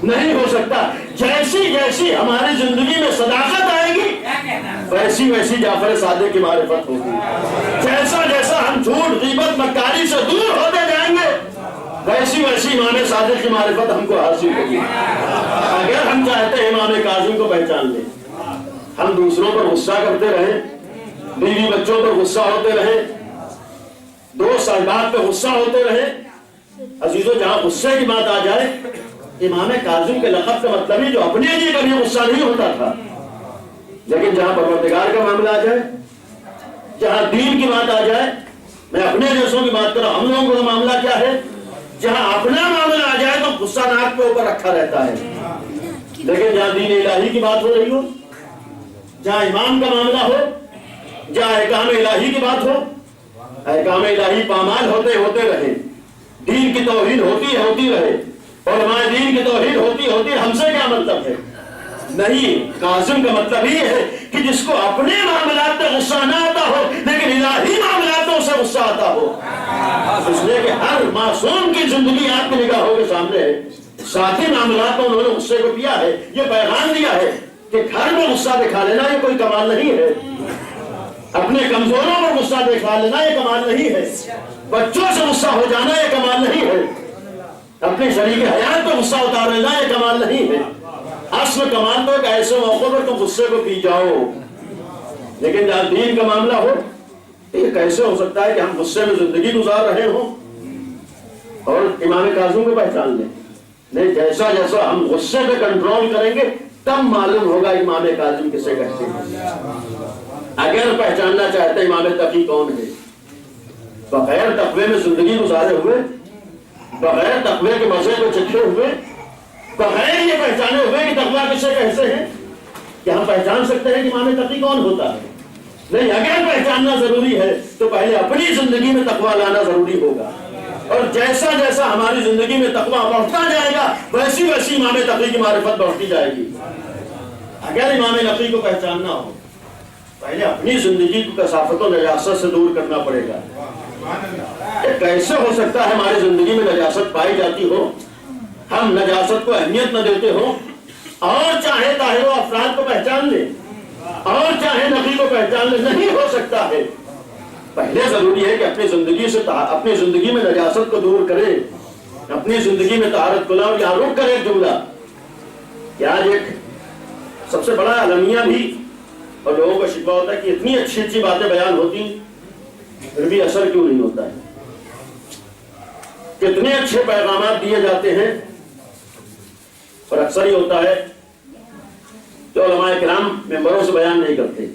نہیں ہو سکتا. جیسی جیسی ہماری زندگی میں صداقت آئے گی ویسی ویسی جعفر صادق کی معرفت ہوگی. جیسا جیسا ہم جھوٹ غیبت مکاری سے دور ہوتے جائیں گے ویسی ویسی امام صادق کی معرفت ہم کو حاصل ہوگی. اگر ہم چاہتے ہیں امام کاظم کو پہچان لیں, ہم دوسروں پر غصہ کرتے رہیں بیوی بچوں پر غصہ ہوتے رہے، دوست احباب پہ غصہ ہوتے رہے۔ عزیزو جہاں غصے کی بات آ جائے، امام کاظم کے لقب کا مطلب ہی جو اپنے لیے کبھی غصہ نہیں ہوتا تھا، لیکن جہاں پروردگار کا معاملہ آ جائے، جہاں دین کی بات آ جائے، میں اپنے جیسوں کی بات کروں، ہم لوگوں کا معاملہ کیا ہے، جہاں اپنا معاملہ آ جائے تو غصہ ناک کے اوپر رکھا رہتا ہے، لیکن جہاں دین الہی کی بات ہو رہی ہو، جہاں امام کا معاملہ ہو، جہاں احکام الہی کی بات ہو، احکام الہی پامال ہوتے ہوتے رہے، دین کی توہین ہوتی رہے، علماء دین کی توہین ہوتی، ہم سے کیا مطلب ہے؟ نہیں، کاظم کا مطلب یہ ہے کہ جس کو اپنے معاملات پہ غصہ نہ آتا ہو لیکن الہی معاملات میں اسے غصہ آتا ہو۔ اس لیے کہ ہر معصوم کی زندگی آپ کی نگاہوں کے سامنے ہے، ساتھی معاملات میں انہوں نے غصے کو پیا ہے، یہ پیغام دیا ہے کہ گھر میں غصہ دکھا لینا یہ کوئی کمال نہیں ہے، اپنے کمزوروں پر غصہ دکھا لینا یہ کمال نہیں ہے، بچوں سے غصہ ہو جانا یہ کمال نہیں ہے، اپنے شریک حیات پہ غصہ اتار لینا یہ کمال نہیں ہے۔ اصل کمال تو ایک ایسے موقع پر تم غصے کو پی جاؤ، لیکن جہاں دین کا معاملہ ہو یہ کیسے ہو سکتا ہے کہ ہم غصے میں زندگی گزار رہے ہوں اور امام کاظم کو پہچان لیں؟ نہیں، جیسا جیسا ہم غصے پہ کنٹرول کریں گے تب معلوم ہوگا امام کاظم کسے کہتے ہیں۔ اگر پہچاننا چاہتے ہیں امام تقی کون ہے، بغیر تقوی میں زندگی گزارے ہوئے، بغیر تقوی کے مزے کو چکھے ہوئے، بغیر یہ پہچانے ہوئے کہ تقوی کسے کہتے ہیں، کہ ہم پہچان سکتے ہیں کہ امام تقی کون ہوتا ہے؟ نہیں، اگر پہچاننا ضروری ہے تو پہلے اپنی زندگی میں تقوی لانا ضروری ہوگا، اور جیسا جیسا ہماری زندگی میں تقوی بڑھتا جائے گا ویسی ویسی امام تقی کی معرفت بڑھتی جائے گی۔ اگر امام تقی کو پہچاننا ہو پہلے اپنی زندگی کو کثافت و نجاست سے دور کرنا پڑے گا۔ کیسے ہو سکتا ہے ہماری زندگی میں نجاست پائی جاتی ہو، ہم نجاست کو اہمیت نہ دیتے ہو، اور چاہے طاہر و افراد کو پہچان لیں اور چاہے نقی کو پہچان لیں؟ نہیں ہو سکتا ہے۔ پہلے ضروری ہے کہ اپنی زندگی میں نجاست کو دور کرے، اپنی زندگی میں طہارت کو لائے۔ اور یہاں رک کر ایک جملہ کہ آج ایک سب سے بڑا المیہ بھی، اور لوگوں کو شکوہ ہوتا ہے کہ اتنی اچھی اچھی باتیں بیان ہوتی پھر بھی اثر کیوں نہیں ہوتا ہے، کتنے اچھے پیغامات دیے جاتے ہیں اور اکثر ہی ہوتا ہے جو علماء کرام ممبروں سے بیان نہیں کرتے۔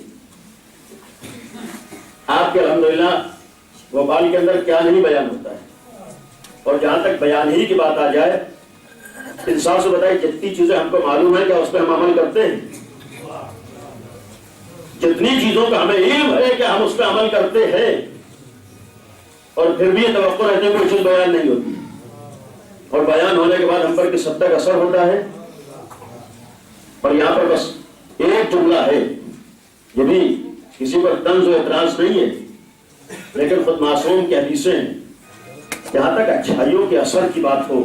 آپ کے الحمدللہ بھوپال کے اندر کیا نہیں بیان ہوتا ہے، اور جہاں تک بیان ہی کی بات آ جائے، انصاف سے بتائیں جتنی چیزیں ہم کو معلوم ہے کہ اس پہ ہم عمل کرتے ہیں، جتنی چیزوں کا ہمیں علم ہے کہ ہم اس پہ عمل کرتے ہیں، اور پھر بھی یہ توقع رہتے ہیں کوئی چیز بیان نہیں ہوتی، اور بیان ہونے کے بعد ہم پر کس حد تک اثر ہوتا ہے۔ اور یہاں پر بس ایک جملہ ہے، یہ بھی کسی پر طنز و اعتراض نہیں ہے، لیکن خود معصوم کی حدیثیں ہیں، جہاں تک اچھائیوں کے اثر کی بات ہو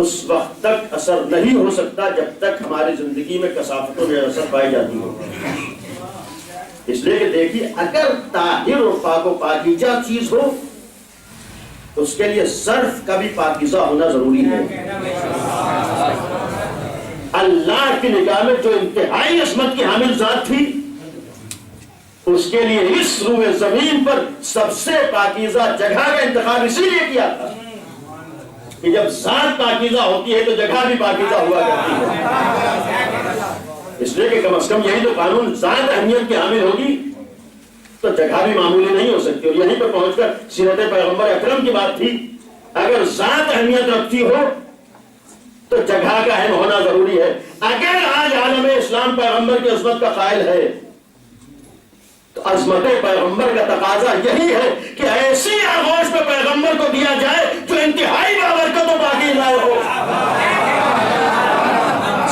اس وقت تک اثر نہیں ہو سکتا جب تک ہماری زندگی میں کثافتوں میں اثر پائی جاتی ہو۔ اس لیے کہ دیکھیے، اگر طاہر و پاک و پاکیزہ چیز ہو تو اس کے لیے ظرف کا بھی پاکیزہ ہونا ضروری ہے۔ اللہ کی نگاہ میں جو انتہائی عصمت کی حامل ذات تھی، اس کے لیے اس روئے زمین پر سب سے پاکیزہ جگہ کا انتخاب اسی لیے کیا تھا کہ جب ذات پاکیزہ ہوتی ہے تو جگہ بھی پاکیزہ ہوا کرتی ہے۔ اس لیے کہ کم از کم یہی تو قانون، ذات اہمیت کی حامل ہوگی تو جگہ بھی معمولی نہیں ہو سکتی، اور یہیں پر پہنچ کر سیرت پیغمبر اکرم کی بات تھی، اگر ذات اہمیت رکھتی ہو تو جگہ کا اہم ہونا ضروری ہے۔ اگر آج عالم اسلام پیغمبر کی عظمت کا قائل ہے تو عظمت پیغمبر کا تقاضا یہی ہے کہ ایسی آغوش پہ پیغمبر کو دیا جائے جو انتہائی بابرکت و پاکیزہ ہو۔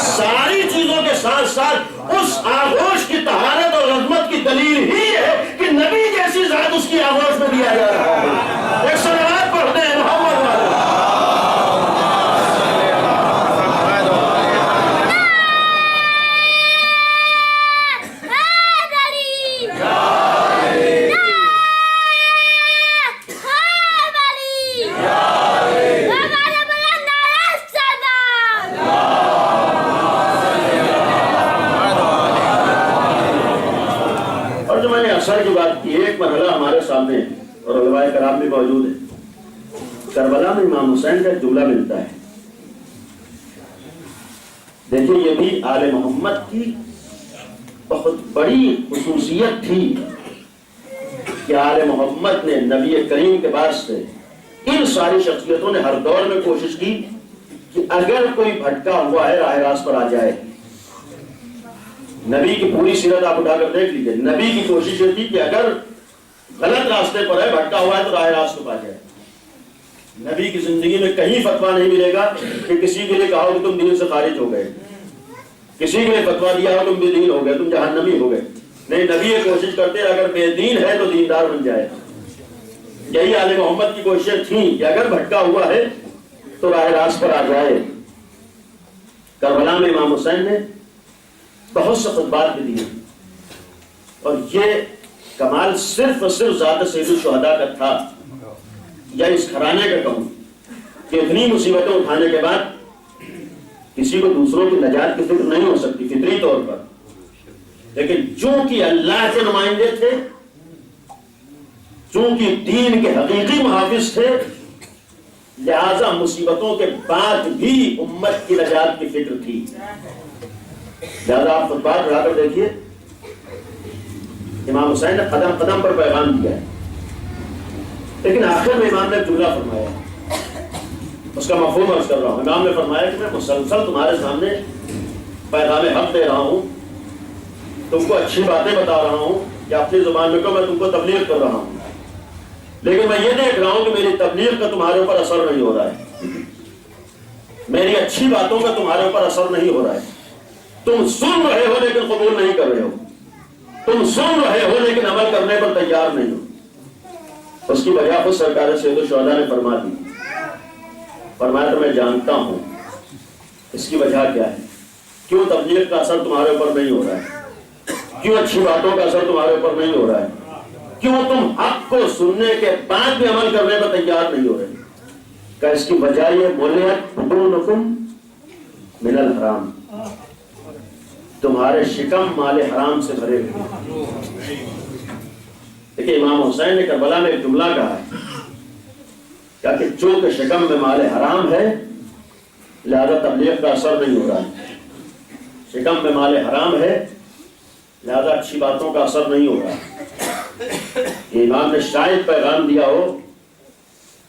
ساری چیزوں کے ساتھ ساتھ اس آغوش کی طہارت اور عظمت کی دلیل ہی ہے کہ نبی جیسی ذات اس کی آغوش میں دیا جا رہا ہے۔ ایک صلوات پڑھتے ہیں محمد والے۔ دوسری بات کی ایک مرحلہ ہمارے سامنے ہے اور علماء کرام بھی موجود ہیں. کربلا میں امام حسین کا ایک جملہ ملتا ہے. دیکھیں یہ بھی آل محمد کی بہت بڑی خصوصیت تھی کہ آل محمد نے نبی کریم کے بعد سے ان ساری شخصیتوں نے ہر دور میں کوشش کی کہ اگر کوئی بھٹکا ہوا ہے راہ راست پر آ جائے. نبی کی پوری سیرت آپ اٹھا کر دیکھ لیجیے. نبی کی کوشش یہ تھی کہ اگر غلط راستے پر ہے بھٹکا ہوا ہے تو راہ راست پر آ جائے. نبی کی زندگی میں کہیں فتویٰ نہیں ملے گا کہ کسی کے لیے کہا ہو کہ تم دین سے خارج ہو گئے, کسی کے لیے فتویٰ دیا ہو تم بے دین ہو گئے, تم جہنمی ہو گئے. نہیں, نبی یہ کوشش کرتے اگر بے دین ہے تو دیندار بن جائے. یہی آل محمد کی کوششیں تھیں کہ اگر بھٹکا ہوا ہے تو راہ راست پر آ جائے. کربلا میں امام حسین نے بہت سے خطبات بھی دیے اور یہ کمال صرف اور صرف ذات سید الشہداء کا تھا یا اس گھرانے کا کہوں کہ اتنی مصیبتیں اٹھانے کے بعد کسی کو دوسروں کی نجات کی فکر نہیں ہو سکتی فطری طور پر, لیکن چونکہ اللہ کے نمائندے تھے, چونکہ دین کے حقیقی محافظ تھے, لہذا مصیبتوں کے بعد بھی امت کی نجات کی فکر تھی. لہذا آپ خطبات اٹھا کر دیکھیے, امام حسین نے قدم قدم پر پیغام دیا ہے, لیکن آخر میں امام نے جملہ فرمایا, اس کا مفہوم عرض کر رہا ہوں. امام نے فرمایا کہ میں مسلسل تمہارے سامنے پیغام حق دے رہا ہوں, تم کو اچھی باتیں بتا رہا ہوں کہ اپنی زبان میں کہو میں تم کو تبلیغ کر رہا ہوں, لیکن میں یہ دیکھ رہا ہوں کہ میری تبلیغ کا تمہارے اوپر اثر نہیں ہو رہا ہے, میری اچھی باتوں کا تمہارے اوپر اثر نہیں ہو رہا ہے. تم سن رہے ہو لیکن قبول نہیں کر رہے ہو, تم سن رہے ہو لیکن عمل کرنے پر تیار نہیں ہو. اس کی وجہ خود سرکار سید الشہداء نے فرما دی. فرمایا تو میں جانتا ہوں اس کی وجہ کیا ہے, کیوں تبلیغ کا اثر تمہارے اوپر نہیں ہو رہا ہے, کیوں اچھی باتوں کا اثر تمہارے اوپر نہیں ہو رہا ہے, کیوں تم حق کو سننے کے بعد بھی عمل کرنے پر تیار نہیں ہو رہے. کہ اس کی وجہ یہ ملئت بطونکم من الحرام, تمہارے شکم مال حرام سے بھرے ہوئے. دیکھیں امام حسین نے کربلا میں ایک جملہ کہا ہے کہ چونکہ شکم میں مال حرام ہے لہذا تبلیغ کا اثر نہیں ہو رہا ہے, شکم میں مال حرام ہے لہذا اچھی باتوں کا اثر نہیں ہو رہا ہے. امام نے شاید پیغام دیا ہو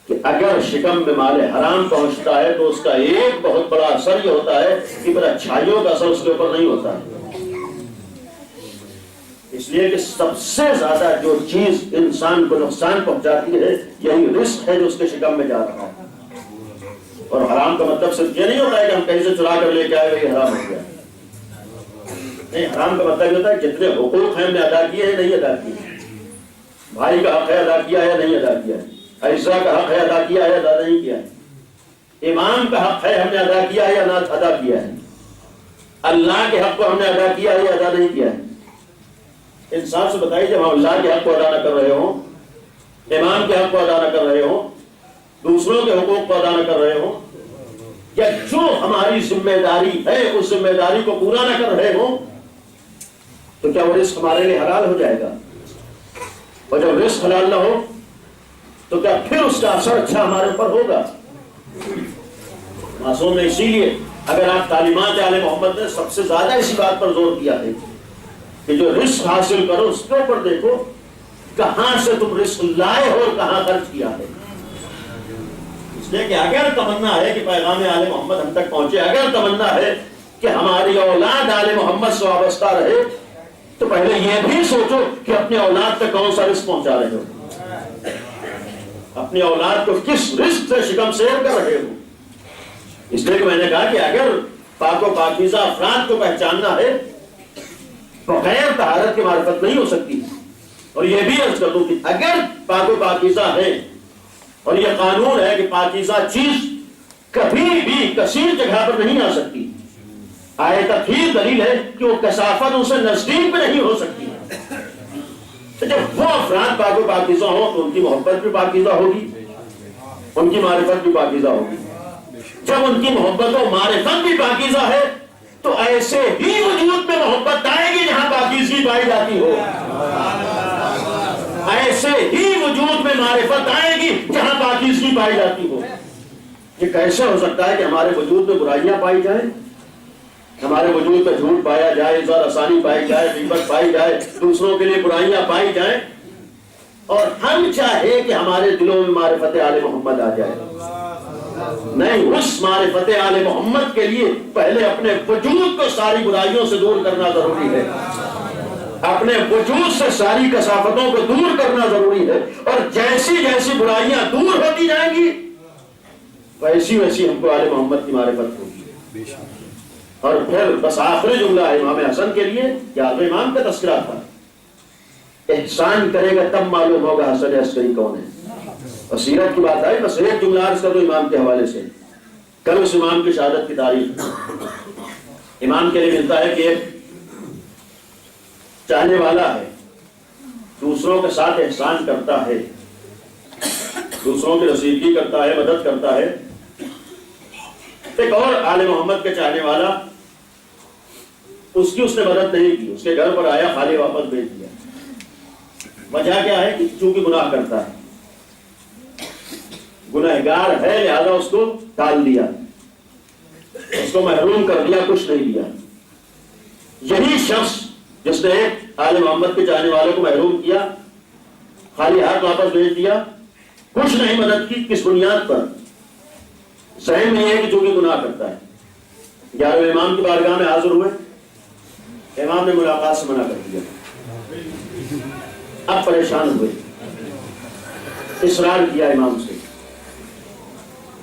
کہ اگر شکم میں مال حرام پہنچتا ہے تو اس کا ایک بہت بڑا اثر یہ ہوتا ہے کہ پھر اچھائیوں کا اثر اس کے اوپر نہیں ہوتا ہے. اس لیے کہ سب سے زیادہ جو چیز انسان کو نقصان پہنچاتی ہے یہی رزق ہے جو اس کے شکم میں جا رہا ہے. اور حرام کا مطلب صرف یہ نہیں ہوتا ہے کہ ہم کہیں سے چرا کر لے کے آئے یہ حرام ہو گیا. نہیں, حرام کا مطلب یہ ہوتا ہے جتنے حقوق ہیں ہم نے ادا کیے ہیں نہیں ادا کیے, بھائی کا حق ہے ادا کیا ہے نہیں ادا کیا ہے, عائشہ کا حق ہے ادا کیا ہے ادا نہیں کیا ہے, امام کا حق ہے ہم نے ادا کیا ہے یا نہ ادا کیا ہے, اللہ کے حق کو ہم نے ادا کیا ہے یا ادا نہیں کیا ہے. انصاف سے بتائیے جب ہم اللہ کے حق کو ادا نہ کر رہے ہوں, امام کے حق کو ادا نہ کر رہے ہوں, دوسروں کے حقوق کو ادا نہ کر رہے ہوں, یا جو ہماری ذمہ داری ہے اس ذمہ داری کو پورا نہ کر رہے ہوں, تو کیا وہ رزق ہمارے لیے حلال ہو جائے گا؟ اور جب رزق حلال نہ ہو تو کیا پھر اس کا اثر اچھا ہمارے اوپر ہوگا؟ معصوم نے اسی لیے اگر آپ تعلیمات آل محمد نے سب سے زیادہ اسی بات پر زور دیا ہے کہ جو رزق حاصل کرو اس کے اوپر دیکھو کہاں سے تم رزق لائے ہو اور کہاں خرچ کیا ہے. اس لیے کہ اگر تمنا ہے کہ پیغام آل محمد ہم تک پہنچے, اگر تمنا ہے کہ ہماری اولاد آل محمد سے وابستہ رہے, تو پہلے یہ بھی سوچو کہ اپنی اولاد تک کون سا رزق پہنچا رہے ہو, اپنی اولاد کو کس رزق سے شکم سیر کر رہے ہو. اس لیے کہ میں نے کہا کہ اگر پاک و پاکیزہ افراد کو پہچاننا ہے بغیر طہارت کی معرفت نہیں ہو سکتی. اور یہ بھی عرض کر دوں کہ اگر پاک و پاکیزہ ہے اور یہ قانون ہے کہ پاکیزہ چیز کبھی بھی کثیر جگہ پر نہیں آ سکتی, آیت ہی دلیل ہے کہ وہ کثافت اسے نزدیک میں نہیں ہو سکتی. تو جب وہ افراد پاک و پاکیزہ ہوں تو ان کی محبت بھی پاکیزہ ہوگی, ان کی معرفت بھی پاکیزہ ہوگی. جب ان کی محبت و معرفت بھی پاکیزہ ہے تو ایسے ہی وجود میں محبت آئے گی جہاں پاکیزگی پائی جاتی ہو. ہی وجود میں معرفت آئے گی جہاں پاکیزگی پائی جاتی ہو۔ یہ کیسے ہو سکتا ہے کہ ہمارے وجود میں برائیاں پائی جائیں، ہمارے وجود میں جھوٹ پایا جائے، اظہار آسانی پائی جائے، غیبت پائی جائے، دوسروں کے لیے برائیاں پائی جائیں، اور ہم چاہے کہ ہمارے دلوں میں معرفت آل محمد آ جائے؟ نہیں، اس معرفت آل محمد کے لیے پہلے اپنے وجود کو ساری برائیوں سے دور کرنا ضروری ہے، اپنے وجود سے ساری کثافتوں کو دور کرنا ضروری ہے، اور جیسی جیسی برائیاں دور ہوتی جائیں گی ویسی ویسی ہم کو آل محمد کی معرفت ہوگی۔ اور پھر بس آخری جملہ ہے امام حسن کے لیے، یا تو امام کا تذکرہ تھا، احسان کرے گا تب معلوم ہوگا حسن عسکری کون ہے، اور سیرت کی بات آئی، بس ایک جملہ عرض کر دو امام کے حوالے سے۔ کل اس امام کی شہادت کی تاریخ امام کے لیے ملتا ہے کہ ایک چاہنے والا ہے، دوسروں کے ساتھ احسان کرتا ہے، دوسروں کی رسیدگی کرتا ہے، مدد کرتا ہے۔ ایک اور آل محمد کے چاہنے والا، اس نے مدد نہیں کی، اس کے گھر پر آیا، خالی واپس بھیج دیا۔ وجہ کیا ہے کہ چونکہ گناہ کرتا ہے، گنہگار ہے، لہذا اس کو ٹال دیا، اس کو محروم کر دیا، کچھ نہیں دیا۔ یہی شخص جس نے ایک آل محمد کے چاہنے والوں کو محروم کیا، خالی ہاتھ واپس بھیج دیا، کچھ نہیں مدد کی، کس بنیاد پر؟ ذہن میں یہ ہے کہ چونکہ گناہ کرتا ہے۔ 11ویں امام کی بارگاہ میں حاضر ہوئے، امام نے ملاقات سے منع کر دیا، اب پریشان ہوئے، اصرار کیا امام سے،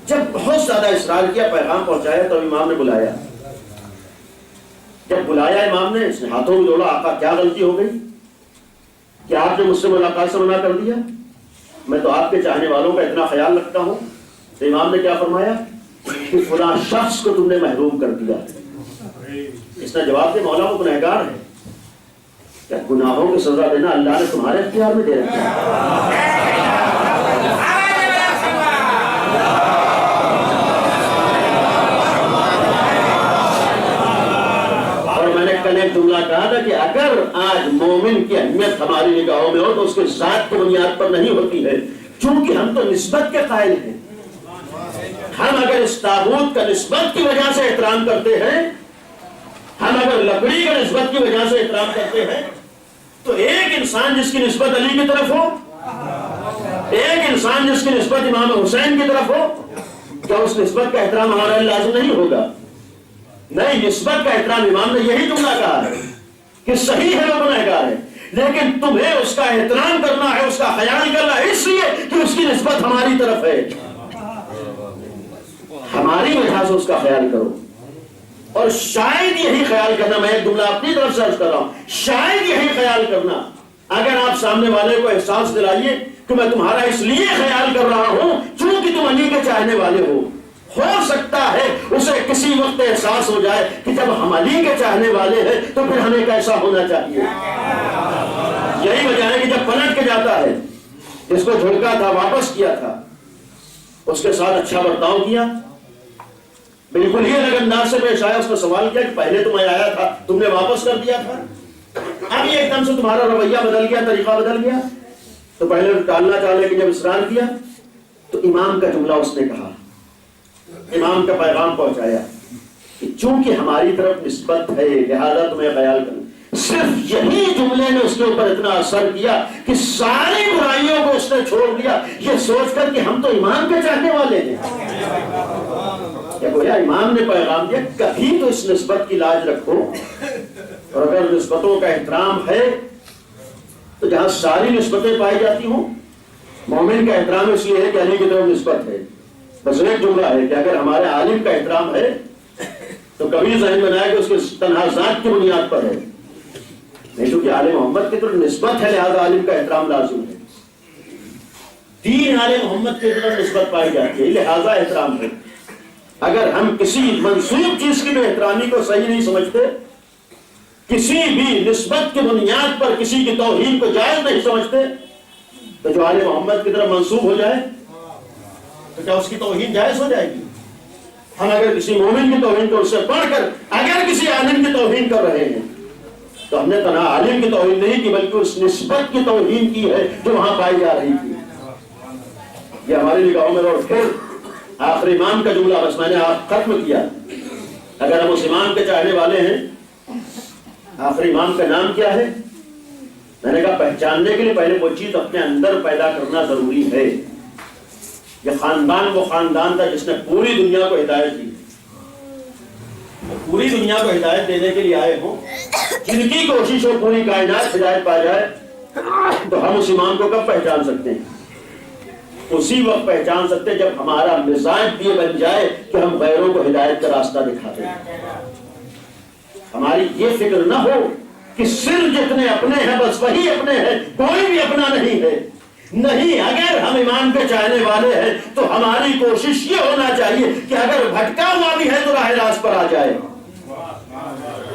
جب بہت زیادہ اصرار کیا، پیغام پہنچایا، تو امام نے بلایا۔ جب بلایا امام نے، اس نے ہاتھوں میں جوڑا، آقا کیا غلطی ہو گئی کہ آپ نے مجھ سے ملاقات سے منع کر دیا؟ میں تو آپ کے چاہنے والوں کا اتنا خیال رکھتا ہوں۔ تو امام نے کیا فرمایا کہ فلاں شخص کو تم نے محروم کر دیا۔ اس نے جواب دیا، مولا وہ گنہگار ہے، کیا گناہوں کی سزا دینا اللہ نے تمہارے اختیار میں دے رکھا ہے؟ اور میں نے کل ایک جملہ کہا تھا کہ اگر آج مومن کی اہمیت ہماری نگاہوں میں ہو تو اس کے ذات کی بنیاد پر نہیں ہوتی ہے، چونکہ ہم تو نسبت کے قائل ہیں۔ ہم اگر اس تابوت کا نسبت کی وجہ سے احترام کرتے ہیں، ہم اگر لکڑی کا نسبت کی وجہ سے احترام کرتے ہیں، تو ایک انسان جس کی نسبت علی کی طرف ہو، ایک انسان جس کی نسبت امام حسین کی طرف ہو، کیا اس نسبت کا احترام ہمارا لازم نہیں ہوگا؟ نہیں، نسبت کا احترام، امام نے یہی جملہ کہا ہے کہ صحیح ہے وہ گنہگار ہے، لیکن تمہیں اس کا احترام کرنا ہے، اس کا خیال کرنا ہے، اس لیے کہ اس کی نسبت ہماری طرف ہے، ہماری وجہ سے اس کا خیال کرو۔ اور شاید یہی خیال کرنا، میں ایک جملہ اپنی طرف سے عرض کر رہا ہوں، شاید یہی خیال کرنا، اگر آپ سامنے والے کو احساس دلائیے کہ میں تمہارا اس لیے خیال کر رہا ہوں چونکہ تم علی کے چاہنے والے ہو سکتا ہے اسے کسی وقت احساس ہو جائے کہ جب ہم علی کے چاہنے والے ہیں تو پھر ہمیں کیسا ہونا چاہیے۔ یہی وجہ ہے کہ جب پلٹ کے جاتا ہے، جس کو جھڑکا تھا، واپس کیا تھا، اس کے ساتھ اچھا برتاؤ کیا، بالکل ہی الگ انداز سے پیش آیا، اس نے سوال کیا کہ پہلے تو میں آیا تھا، تم نے واپس کر دیا تھا، اب یہ ایک دم سے تمہارا رویہ بدل گیا، طریقہ بدل گیا، تو پہلے ٹالنا چاہے کہ جب اصرار کیا تو امام کا جملہ اس نے کہا، امام کا پیغام پہنچایا کہ چونکہ ہماری طرف نسبت ہے لہذا تمہیں خیال کرنا۔ صرف یہی جملے نے اس کے اوپر اتنا اثر کیا کہ ساری برائیوں کو اس نے چھوڑ دیا، یہ سوچ کر کہ ہم تو امام کے چاہنے والے ہیں۔ گویا امام نے پیغام دیا کبھی تو اس نسبت کی لاج رکھو، اور اگر نسبتوں کا احترام ہے تو جہاں ساری نسبتیں پائی جاتی ہوں، مومن کا احترام اس لیے ہے کہ علی کی طرف نسبت ہے۔ بس ایک جملہ ہے کہ اگر ہمارے عالم کا احترام ہے تو کبھی ذہن میں نہ آئے کہ اس کے تنہا ذات کی بنیاد پر ہے، نہیں چونکہ عالم محمد کی طرف نسبت ہے لہذا عالم کا احترام لازم ہے۔ دین عالم محمد کی طرف نسبت پائی جاتی ہے لہذا احترام ہے۔ اگر ہم کسی منسوب چیز کی بے احترامی کو صحیح نہیں سمجھتے، کسی بھی نسبت کی بنیاد پر کسی کی توہین کو جائز نہیں سمجھتے، تو جو عالم محمد کی طرف منسوب ہو جائے تو کیا اس کی توہین جائز ہو جائے گی؟ ہم اگر کسی مومن کی توہین کو اس سے پڑھ کر اگر کسی عالم کی توہین کر رہے ہیں تو ہم نے تنہا عالم کی توہین نہیں کی بلکہ اس نسبت کی توہین کی ہے جو وہاں پائی جا رہی تھی. یہ ہماری نگاہوں میں. اور پھر آخری امام کا جملہ بس میں نے آپ ختم کیا. اگر ہم اس امام کے چاہنے والے ہیں, آخری امام کا نام کیا ہے؟ میں نے کہا پہچاننے کے لیے پہلے وہ چیز اپنے اندر پیدا کرنا ضروری ہے. یہ خاندان وہ خاندان تھا جس نے پوری دنیا کو ہدایت دی. پوری دنیا کو ہدایت دینے کے لیے آئے ہوں, جن کی کوشش ہو پوری کائنات ہدایت پا جائے, تو ہم اس امام کو کب پہچان سکتے ہیں؟ اسی وقت پہچان سکتے جب ہمارا مزاج یہ بن جائے کہ ہم غیروں کو ہدایت کا راستہ دکھاتے ہیں. ہماری یہ فکر نہ ہو کہ صرف جتنے اپنے ہیں بس وہی اپنے ہیں, کوئی بھی اپنا نہیں ہے. نہیں, اگر ہم امام کے چاہنے والے ہیں تو ہماری کوشش یہ ہونا چاہیے کہ اگر بھٹکا ہوا بھی ہے تو راہ راست پر آ جائے.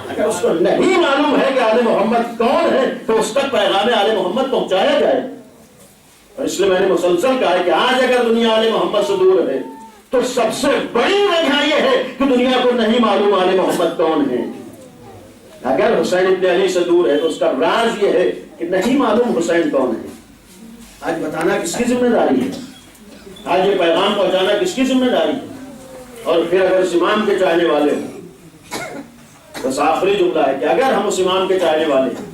اگر اس کو نہیں معلوم ہے کہ آل محمد کون ہے تو اس تک پیغام آل محمد پہنچایا جائے. اور اس لیے میں نے مسلسل کہا ہے کہ آج اگر دنیا آل محمد سے دور ہے تو سب سے بڑی وجہ یہ ہے کہ دنیا کو نہیں معلوم آل محمد کون ہے. اگر حسین ابن علی سے دور ہے تو اس کا راز یہ ہے کہ نہیں معلوم حسین کون ہے. آج بتانا کس کی ذمہ داری ہے؟ آج یہ پیغام پہنچانا کس کی ذمہ داری ہے؟ اور پھر اگر اس امام کے چاہنے والے ہوں, بس آخری جملہ ہے کہ اگر ہم اس امام کے چاہنے والے ہیں,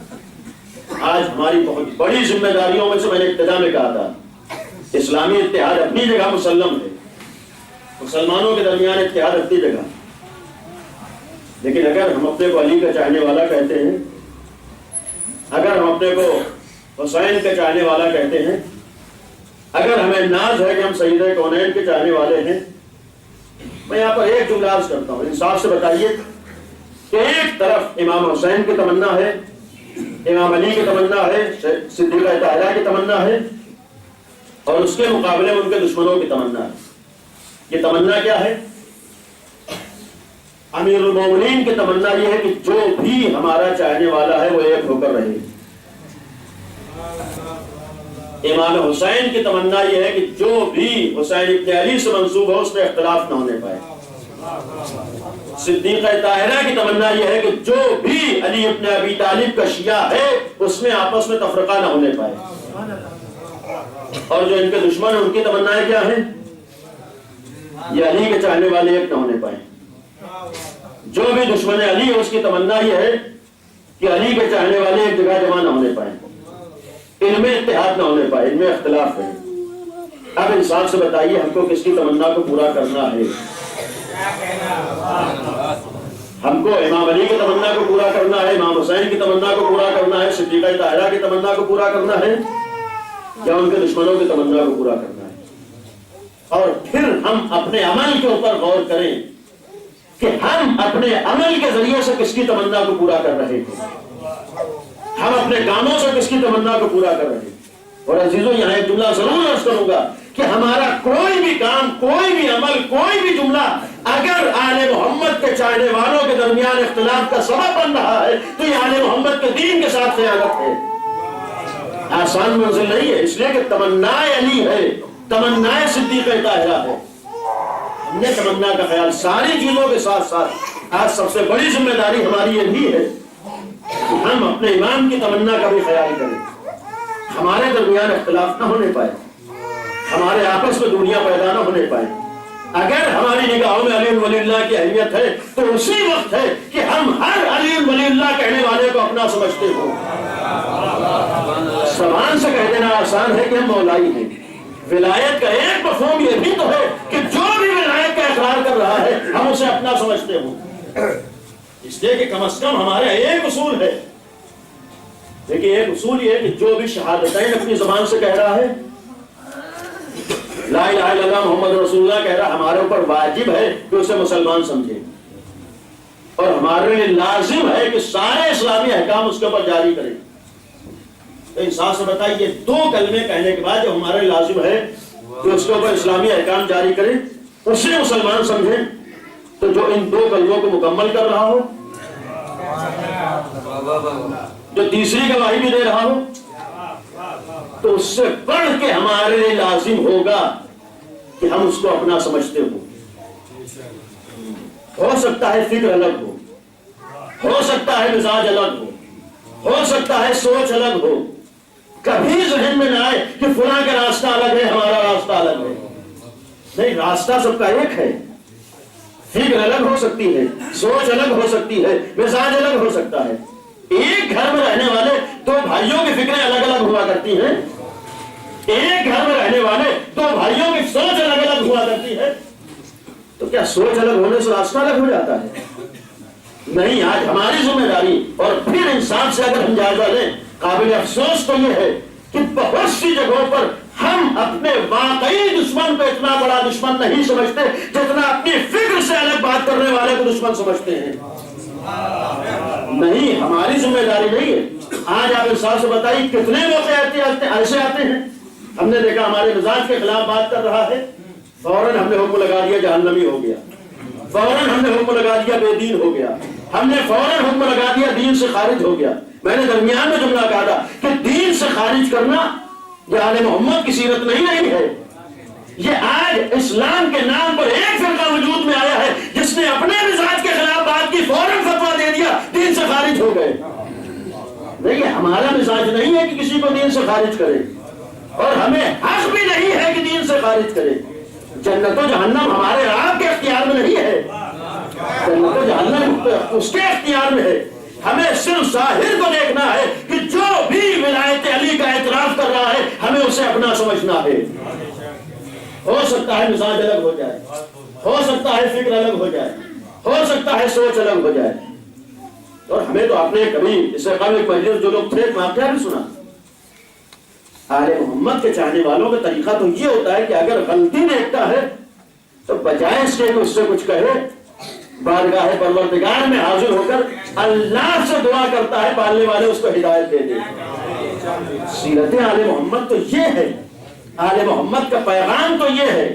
آج ہماری بہت بڑی ذمہ داریوں میں سے میں نے ابتدا میں کہا تھا, اسلامی اتحاد اپنی جگہ مسلم ہے, مسلمانوں کے درمیان اتحاد اپنی جگہ, لیکن اگر ہم اپنے کو علی کا چاہنے والا کہتے ہیں, اگر ہم اپنے کو حسین کا چاہنے والا کہتے ہیں, اگر ہمیں ناز ہے کہ ہم سید کونین کے چاہنے والے ہیں, میں یہاں پر ایک جملہ عرض کرتا ہوں, انصاف سے بتائیے کہ ایک طرف امام حسین کی تمنا ہے, امام علی کی تمنا ہے, صدیقہ طاہرہ کی تمنا ہے, اور اس کے مقابلے میں ان کے دشمنوں کی تمنا ہے. یہ تمنا کیا ہے؟ امیر المومنین کی تمنا یہ ہے کہ جو بھی ہمارا چاہنے والا ہے وہ ایک ہو کر رہے. امام حسین کی تمنا یہ ہے کہ جو بھی حسین ابن علی سے منسوب ہو اس میں اختلاف نہ ہونے پائے. صدیقہ طاہرہ کی تمنا یہ ہے کہ جو بھی علی ابن ابی طالب کا شیعہ ہے اس میں آپس میں تفرقہ نہ ہونے پائے. اور جو ان کے دشمن ہیں ان کی تمنائیں کیا ہیں؟ یہ علی کے چاہنے والے ایک نہ ہونے پائے. جو بھی دشمن علی ہے اس کی تمنا یہ ہے کہ علی کے چاہنے والے ایک جگہ جمع نہ ہونے پائے, ان میں اتحاد نہ ہونے پائے, ان میں اختلاف ہے. اب انصاف سے بتائیے ہم کو کس کی تمنا کو پورا کرنا ہے؟ ہم کو امام علی کی تمنا کو پورا کرنا ہے, امام حسین کی تمنا کو پورا کرنا ہے, صدیقہ طاہرہ کی تمنا کو پورا کرنا ہے, یا ان کے دشمنوں کی تمنا کو پورا کرنا ہے؟ اور پھر ہم اپنے عمل کے اوپر غور کریں کہ ہم اپنے عمل کے ذریعے سے کس کی تمنا کو پورا کر رہے ہیں, ہم اپنے کاموں سے کس کی تمنا کو پورا کر رہے ہیں. اور عزیزوں یہاں ایک جملہ ضرور عرض کروں گا کہ ہمارا کوئی بھی کام, کوئی بھی عمل, کوئی بھی جملہ اگر آل محمد کے چاہنے والوں کے درمیان اختلاف کا سبب بن رہا ہے تو یہ آل محمد کے دین کے ساتھ خیانت ہے. آسان منزل نہیں ہے, اس لیے کہ تمنا علی ہے, تمنا صدیقہ طاہرہ ہے. ہم نے تمنا کا خیال ساری چیزوں کے ساتھ ساتھ آج سب سے بڑی ذمہ داری ہماری یہ بھی ہے کہ ہم اپنے امام کی تمنا کا بھی خیال کریں. ہمارے درمیان اختلاف نہ ہونے پائے, ہمارے آپس میں دنیا پیدا نہ ہونے پائے. اگر ہماری نگاہوں میں علی ولی اللہ کی اہمیت ہے تو اسی وقت ہے کہ ہم ہر علی ولی اللہ کہنے والے کو اپنا سمجھتے ہوں. زبان سے کہہ دینا آسان ہے کہ ہم مولائی ہیں. ولایت کا ایک مفہوم یہ بھی تو ہے کہ جو بھی ولایت کا اقرار کر رہا ہے ہم اسے اپنا سمجھتے ہوں. اس لیے کہ کم از کم ہمارا ایک اصول ہے. دیکھیں ایک اصول یہ ہے کہ جو بھی شہادتین اپنی زبان سے کہہ رہا ہے, لا الہ الا اللہ محمد رسول اللہ کہہ رہا, ہمارے اوپر واجب ہے کہ اسے مسلمان سمجھے, اور ہمارے لیے لازم ہے کہ سارے اسلامی احکام اس کے اوپر جاری کریں. تو انصاف سے بتائیے دو کلمے کہنے کے بعد جو ہمارے لازم ہے کہ اس کے اوپر اسلامی احکام جاری کریں, اسے مسلمان سمجھیں, تو جو ان دو کلموں کو مکمل کر رہا ہو, جو تیسری گواہی بھی دے رہا ہو, تو اس سے بڑھ کے ہمارے لیے لازم ہوگا کہ ہم اس کو اپنا سمجھتے ہوں. ہو سکتا ہے فکر الگ ہو سکتا ہے مزاج الگ ہو سکتا ہے سوچ الگ ہو، کبھی ذہن میں نہ آئے کہ فلاں کا راستہ الگ ہے، ہمارا راستہ الگ ہے. نہیں، راستہ سب کا ایک ہے. فکر الگ ہو سکتی ہے، سوچ الگ ہو سکتی ہے، مزاج الگ ہو سکتا ہے. ایک گھر میں رہنے والے دو بھائیوں کی فکریں الگ الگ ہوا کرتی ہیں. ایک گھر میں رہنے والے دو بھائیوں کی سوچ الگ الگ ہوا کرتی ہے. تو کیا سوچ الگ ہونے سے راستہ الگ ہو جاتا ہے؟ نہیں. آج ہماری ذمہ داری اور پھر انسان سے اگر ہم جائزہ لیں، قابل افسوس تو یہ ہے کہ بہت سی جگہوں پر ہم اپنے واقعی دشمن کو اتنا بڑا دشمن نہیں سمجھتے جتنا اپنی فکر سے الگ بات کرنے والے کو دشمن سمجھتے ہیں. نہیں، ہماری ذمہ داری نہیں ہے. آج آپ انصاف سے بتائیے کتنے موقع ایسے آتے ہیں، ہم نے دیکھا ہمارے مزاج کے خلاف بات کر رہا ہے، فوراً ہم نے حکم لگا دیا جہنمی ہو گیا، فوراً ہم نے حکم لگا دیا بے دین ہو گیا، ہم نے فوراً حکم لگا دیا دین سے خارج ہو گیا. میں نے درمیان میں جملہ کہا تھا کہ دین سے خارج کرنا یہ آل محمد کی سیرت نہیں ہے. یہ آج اسلام کے نام پر ایک فرقہ وجود میں آیا ہے جس نے اپنے مزاج کے خلاف بات کی، فوراً فتویٰ دے دیا، دین سے خارج ہو گئے. نہیں، ہمارا مزاج نہیں ہے کہ کسی کو دین سے خارج کرے، اور ہمیں حق بھی نہیں ہے کہ دین سے خارج کرے. جنت و جہنم ہمارے آپ کے اختیار میں نہیں ہے، جنت و جہنم اس کے اختیار میں ہے. ہمیں صرف ظاہر کو دیکھنا ہے کہ جو بھی ولایت علی کا اعتراف کر رہا ہے ہمیں اسے اپنا سمجھنا ہے. ہو سکتا ہے مزاج الگ ہو جائے، ہو سکتا ہے فکر الگ ہو جائے، ہو سکتا ہے سوچ الگ ہو جائے. اور ہمیں تو آپ نے کبھی اس سے قبل ایک مجلس جو لوگ تھے واقعہ بھی سنا. آل محمد کے چاہنے والوں کا طریقہ تو یہ ہوتا ہے کہ اگر غلطی دیکھتا ہے تو بجائے اس کے کہ اس سے کچھ کہے، بارگاہ پروردگار میں حاضر ہو کر اللہ سے دعا کرتا ہے پالنے والے اس کو ہدایت دے دے. سیرت آل محمد تو یہ ہے، آل محمد کا پیغام تو یہ ہے.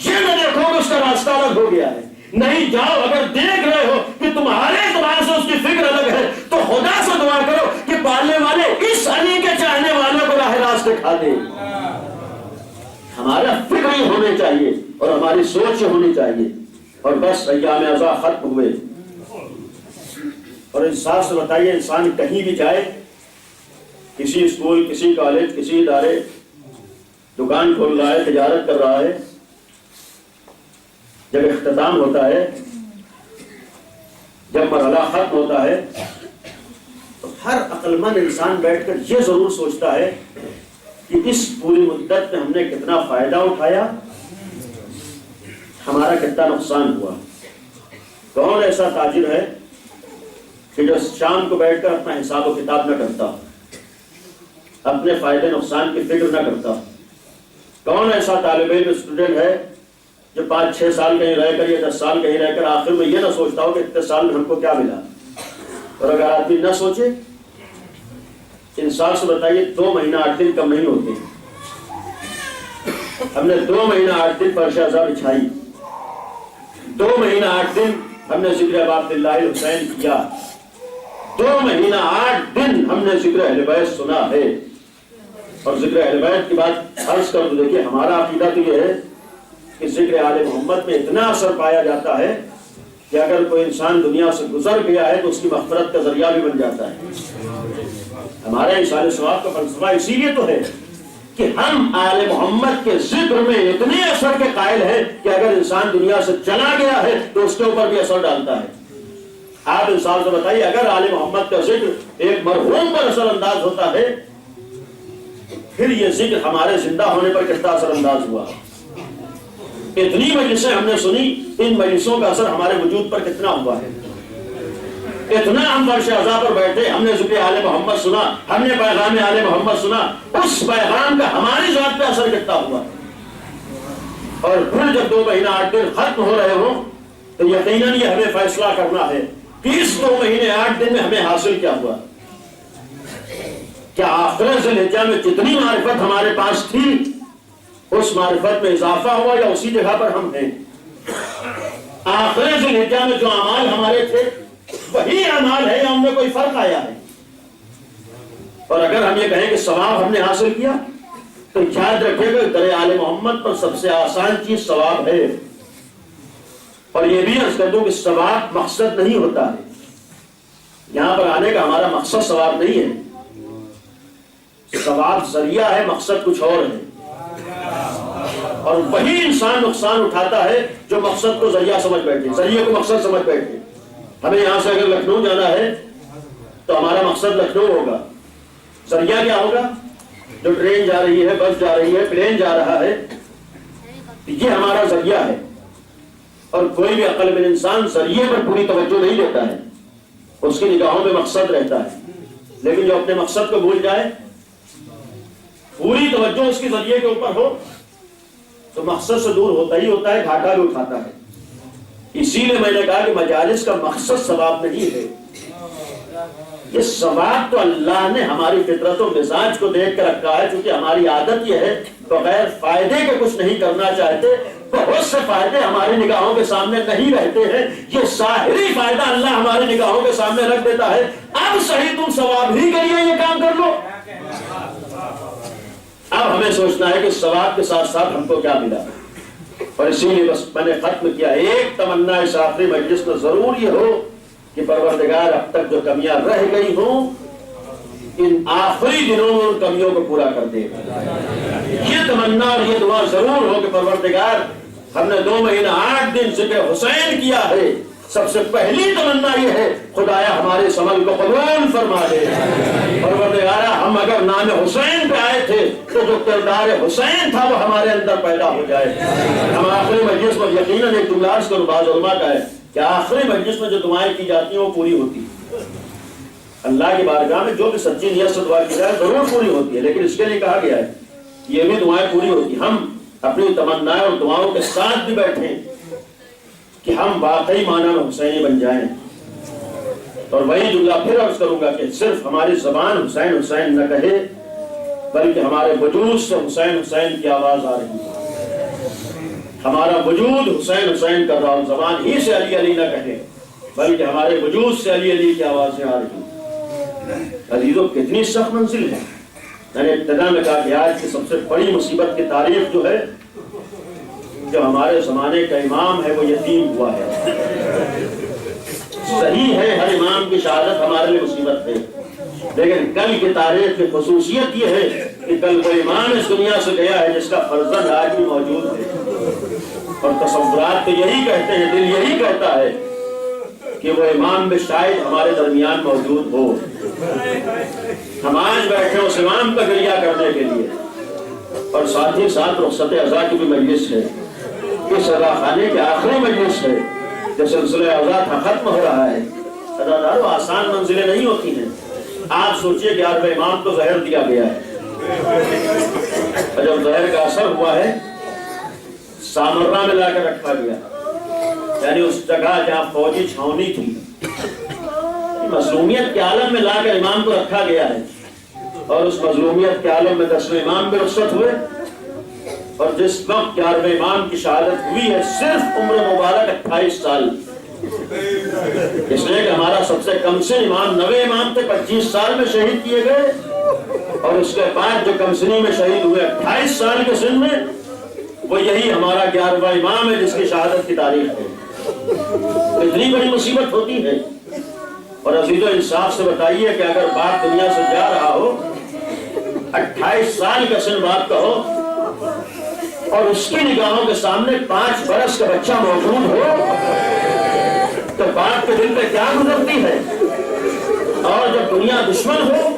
یہ نہ دیکھو کہ اس کا راستہ الگ ہو گیا ہے. نہیں، جاؤ اگر دیکھ رہے ہو کہ تمہارے اعتبار سے اس کی فکر الگ ہے تو خدا سے دعا کرو کہ پالنے والے اس علی کے چاہنے والوں کو راہ راست دکھا دے. ہمارا فکر یہ ہونے چاہیے اور ہماری سوچ یہ ہونی چاہیے. اور بس ایام عزا ختم ہوئے. اور انصاف سے بتائیے، انسان کہیں بھی جائے، کسی اسکول، کسی کالج، کسی ادارے، دکان کھول رہا ہے، تجارت کر رہا ہے، جب اختتام ہوتا ہے، جب مرحلہ ختم ہوتا ہے، تو ہر عقل مند انسان بیٹھ کر یہ ضرور سوچتا ہے کہ اس پوری مدت میں ہم نے کتنا فائدہ اٹھایا، ہمارا کتنا نقصان ہوا. کون ایسا تاجر ہے کہ جو شام کو بیٹھ کر اپنا حساب و کتاب نہ کرتا، اپنے فائدے نقصان کی فکر نہ کرتا؟ کون ایسا طالب علم اسٹوڈنٹ ہے جو 5-6 سال کہیں رہ کر یا 10 سال کہیں رہ کر آخر میں یہ نہ سوچتا ہو کہ اتنے سال میں ہم کو کیا ملا؟ اور اگر آدمی نہ سوچے، انصاف سے بتائیے 2 مہینہ 8 دن کم نہیں ہوتے. ہم نے 2 مہینہ 8 دن فرش عزا بچھائی، 2 مہینہ 8 دن ہم نے ذکر ابا عبداللہ الحسین کیا، 2 مہینہ 8 دن ہم نے ذکر اہل بیت سنا ہے. اور ذکر اہل بیت کی بات عرض کر تو دیکھیے، ہمارا عقیدہ تو یہ ہے کہ ذکر آل محمد میں اتنا اثر پایا جاتا ہے کہ اگر کوئی انسان دنیا سے گزر گیا ہے تو اس کی مغفرت کا ذریعہ بھی بن جاتا ہے. ہمارے ایصال ثواب کا فلسفہ اسی لیے تو ہے کہ ہم آل محمد کے ذکر میں اتنے اثر کے قائل ہیں کہ اگر انسان دنیا سے چلا گیا ہے تو اس کے اوپر بھی اثر ڈالتا ہے. آپ انسان سے بتائیے، اگر آل محمد کا ذکر ایک مرحوم پر اثر انداز ہوتا ہے، پھر یہ ذکر ہمارے زندہ ہونے پر کتنا اثر انداز ہوا. اتنی مجلسیں ہم نے سنی، ان مجلسوں کا اثر ہمارے وجود پر کتنا ہوا ہے. اتنا ہم فرش عزا پر بیٹھے، ہم نے ذکر آل محمد سنا، ہم نے پیغام آل محمد سنا، اس پیغام کا ہماری ذات پہ اثر کتنا ہوا. اور پھر جب 2 مہینہ 8 دن ختم ہو رہے ہوں تو یقیناً یہ ہمیں فیصلہ کرنا ہے کہ اس 2 مہینے 8 دن میں ہمیں حاصل کیا ہوا. کیا آخر ذی الحجہ میں جتنی معرفت ہمارے پاس تھی اس معرفت میں اضافہ ہوا یا اسی جگہ پر ہم ہیں؟ آخر ذی الحجہ میں جو اعمال ہمارے تھے وہی اعمال ہے یا ان میں کوئی فرق آیا ہے؟ اور اگر ہم یہ کہیں کہ ثواب ہم نے حاصل کیا تو یاد رکھے گا در آل محمد پر سب سے آسان چیز ثواب ہے. اور یہ بھی عرض کر دوں کہ ثواب مقصد نہیں ہوتا ہے. یہاں پر آنے کا ہمارا مقصد ثواب نہیں ہے، ثواب ذریعہ ہے، مقصد کچھ اور ہے۔ اور وہی انسان نقصان اٹھاتا ہے جو مقصد کو ذریعہ سمجھ بیٹھے، ذریعے کو مقصد سمجھ بیٹھے۔ ہمیں یہاں سے اگر لکھنؤ جانا ہے تو ہمارا مقصد لکھنؤ ہوگا، ذریعہ کیا ہوگا؟ جو ٹرین جا رہی ہے، بس جا رہی ہے، پلین جا رہا ہے، یہ ہمارا ذریعہ ہے۔ اور کوئی بھی عقل مند انسان ذریعے پر پوری توجہ نہیں دیتا ہے، اس کی نگاہوں میں مقصد رہتا ہے، لیکن جو اپنے مقصد کو بھول جائے، پوری توجہ اس کی ذریعے کے اوپر ہو تو مقصد سے دور ہوتا ہی ہوتا ہے، گھاٹا بھی اٹھاتا ہے۔ اسی لیے میں نے کہا کہ مجالس کا مقصد ثواب نہیں ہے، یہ ثواب تو اللہ نے ہماری فطرت و مزاج کو دیکھ کر رکھا ہے، چونکہ ہماری عادت یہ ہے بغیر فائدے کے کچھ نہیں کرنا چاہتے، بہت سے فائدے ہماری نگاہوں کے سامنے نہیں رہتے ہیں، یہ ظاہری فائدہ اللہ ہماری نگاہوں کے سامنے رکھ دیتا ہے، اب صحیح تم ثواب ہی کے لیے یہ کام کر لو۔ اب ہمیں سوچنا ہے کہ ثواب کے ساتھ ساتھ ہم کو کیا ملا، اور اسی لیے بس میں نے ختم کیا، ایک تمنا اس آخری مجلس میں ضرور یہ ہو کہ پروردگار اب تک جو کمیاں رہ گئی ہوں ان آخری دنوں میں ان کمیوں کو پورا کر دے۔ یہ تمنا اور یہ دعا ضرور ہو کہ پروردگار ہم نے 2 مہینہ 8 دن ذکر حسین کیا ہے، سب سے پہلی تمنا یہ ہے خدایا ہمارے اس عمل کو قبول فرما دے۔ پروردگارا ہم اگر نام حسین پہ آئے تھے تو جو کردار حسین تھا وہ ہمارے اندر پیدا ہو جائے۔ ہم آخری مجلس میں یقیناً ایک جملہ اس کو بعض علماء کا ہے کہ آخری مجلس میں جو دعائیں کی جاتی ہیں وہ پوری ہوتی ہے، اللہ کی بارگاہ میں جو بھی سچی نیت سے دعا کی جائے ضرور پوری ہوتی ہے، لیکن اس کے لیے کہا گیا ہے یہ بھی دعائیں پوری ہوتی ہیں۔ ہم اپنی تمنائیں اور دعاؤں کے ساتھ بھی بیٹھیں کہ ہم واقعی معنی میں حسینی بن جائیں۔ اور وہی جملہ پھر عرض کروں گا کہ صرف ہماری زبان حسین حسین نہ کہے بلکہ ہمارے وجود سے حسین حسین کی آواز آ رہی ہے، ہمارا وجود حسین حسین کر رہا ہو، زبان ہی سے علی علی نہ کہے بلکہ ہمارے وجود سے علی علی کی آوازیں آ رہی ہیں۔ عزیزو کتنی سخت منزل ہے۔ میں نے ابتدا میں کہا کہ آج کی سب سے بڑی مصیبت کی تاریخ جو ہے، جو ہمارے زمانے کا امام ہے وہ یتیم ہوا ہے۔ صحیح ہے ہر امام کی شہادت ہمارے لیے مصیبت ہے، لیکن کل کی تاریخ کی خصوصیت یہ ہے کہ کل وہ امام اس دنیا سے گیا ہے جس کا فرزند آج بھی موجود ہے، اور تصورات تو یہی کہتے ہیں، دل یہی کہتا ہے کہ وہ امام بھی شاید ہمارے درمیان موجود ہو۔ ہم آج بیٹھے اس امام کا گریہ کرنے کے لیے، اور ساتھ ہی ساتھ رخصت عزا کی بھی مجلس ہے، اس عزا خانے کی آخری مجلس ہے، جو سلسلہ عزا تھا ختم ہو رہا ہے۔ عزادارو آسان منزلیں نہیں ہوتی ہیں۔ آپ سوچئے کہ آج امام کو زہر دیا گیا ہے، اور جب زہر کا اثر ہوا ہے سامرہ میں لا کر رکھا گیا، یعنی اس جگہ جہاں فوجی چھاونی تھی، مظلومیت کے عالم میں لا کر امام کو رکھا گیا ہے، اور اس مظلومیت کے عالم میں 10ویں امام بھی رخصت ہوئے، اور جس وقت 11ویں امام کی شہادت ہوئی ہے صرف عمر مبارک 28 سال، اس لیے کہ ہمارا سب سے کم سن امام 9 امام تھے، 25 سال میں شہید کیے گئے، اور اس کے بعد جو کم سنی میں شہید ہوئے 28 سال کے سن میں، وہ یہی ہمارا 11واں امام ہے جس کی شہادت کی تاریخ ہے۔ اتنی بڑی مصیبت ہوتی ہے۔ اور عزیز و انصاف سے بتائیے کہ اگر باپ دنیا سے جا رہا ہو، 28 سال کا سن باپ کا ہو، اور اس کی نگاہوں کے سامنے 5 برس کا بچہ موجود ہو، تو باپ کے دل پہ کیا گزرتی ہے؟ اور جب دنیا دشمن ہو،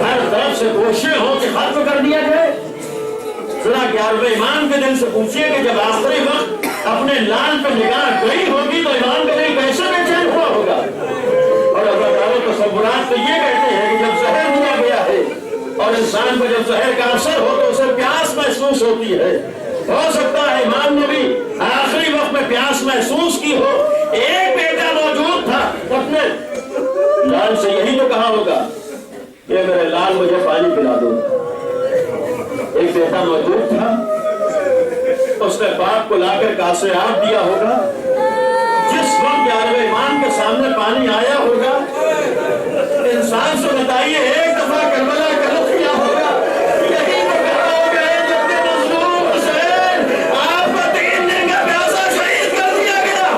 ہر طرف سے کوششیں ہو کہ ختم کر دیا جائے، ذرا 11ویں امام کے دل سے پوچھئے کہ جب آخری وقت اپنے لال پہ نگاہ گئی ہوگی تو امام کے دل کیسے بے چین ہوا ہوگا؟ اور عزادارو تصورات تو یہ کہتے ہیں کہ جب زہر دیا گیا ہے اور انسان کو جب زہر کا اثر ہو تو اسے پیاس محسوس ہوتی ہے۔ ہو سکتا ہے امام نے بھی آخری وقت میں پیاس محسوس کی ہو۔ ایک بیٹا موجود تھا، اپنے لال سے یہی تو کہا ہوگا کہ میرے لال مجھے پانی پلا دو۔ ایک بیٹا موجود تھا، اس نے باپ کو لا کر کاسے آب دیا ہوگا۔ جس وقت 11ویں امام کے سامنے پانی آیا ہوگا، انسان سے بتائیے ایک دفعہ کربلا کا رخ کیا ہوگا؟ یہی تو کہا ہوگا جب کہ مظلوم حسین آپ کو 3 دن کا پیاسا شہید کر دیا گیا۔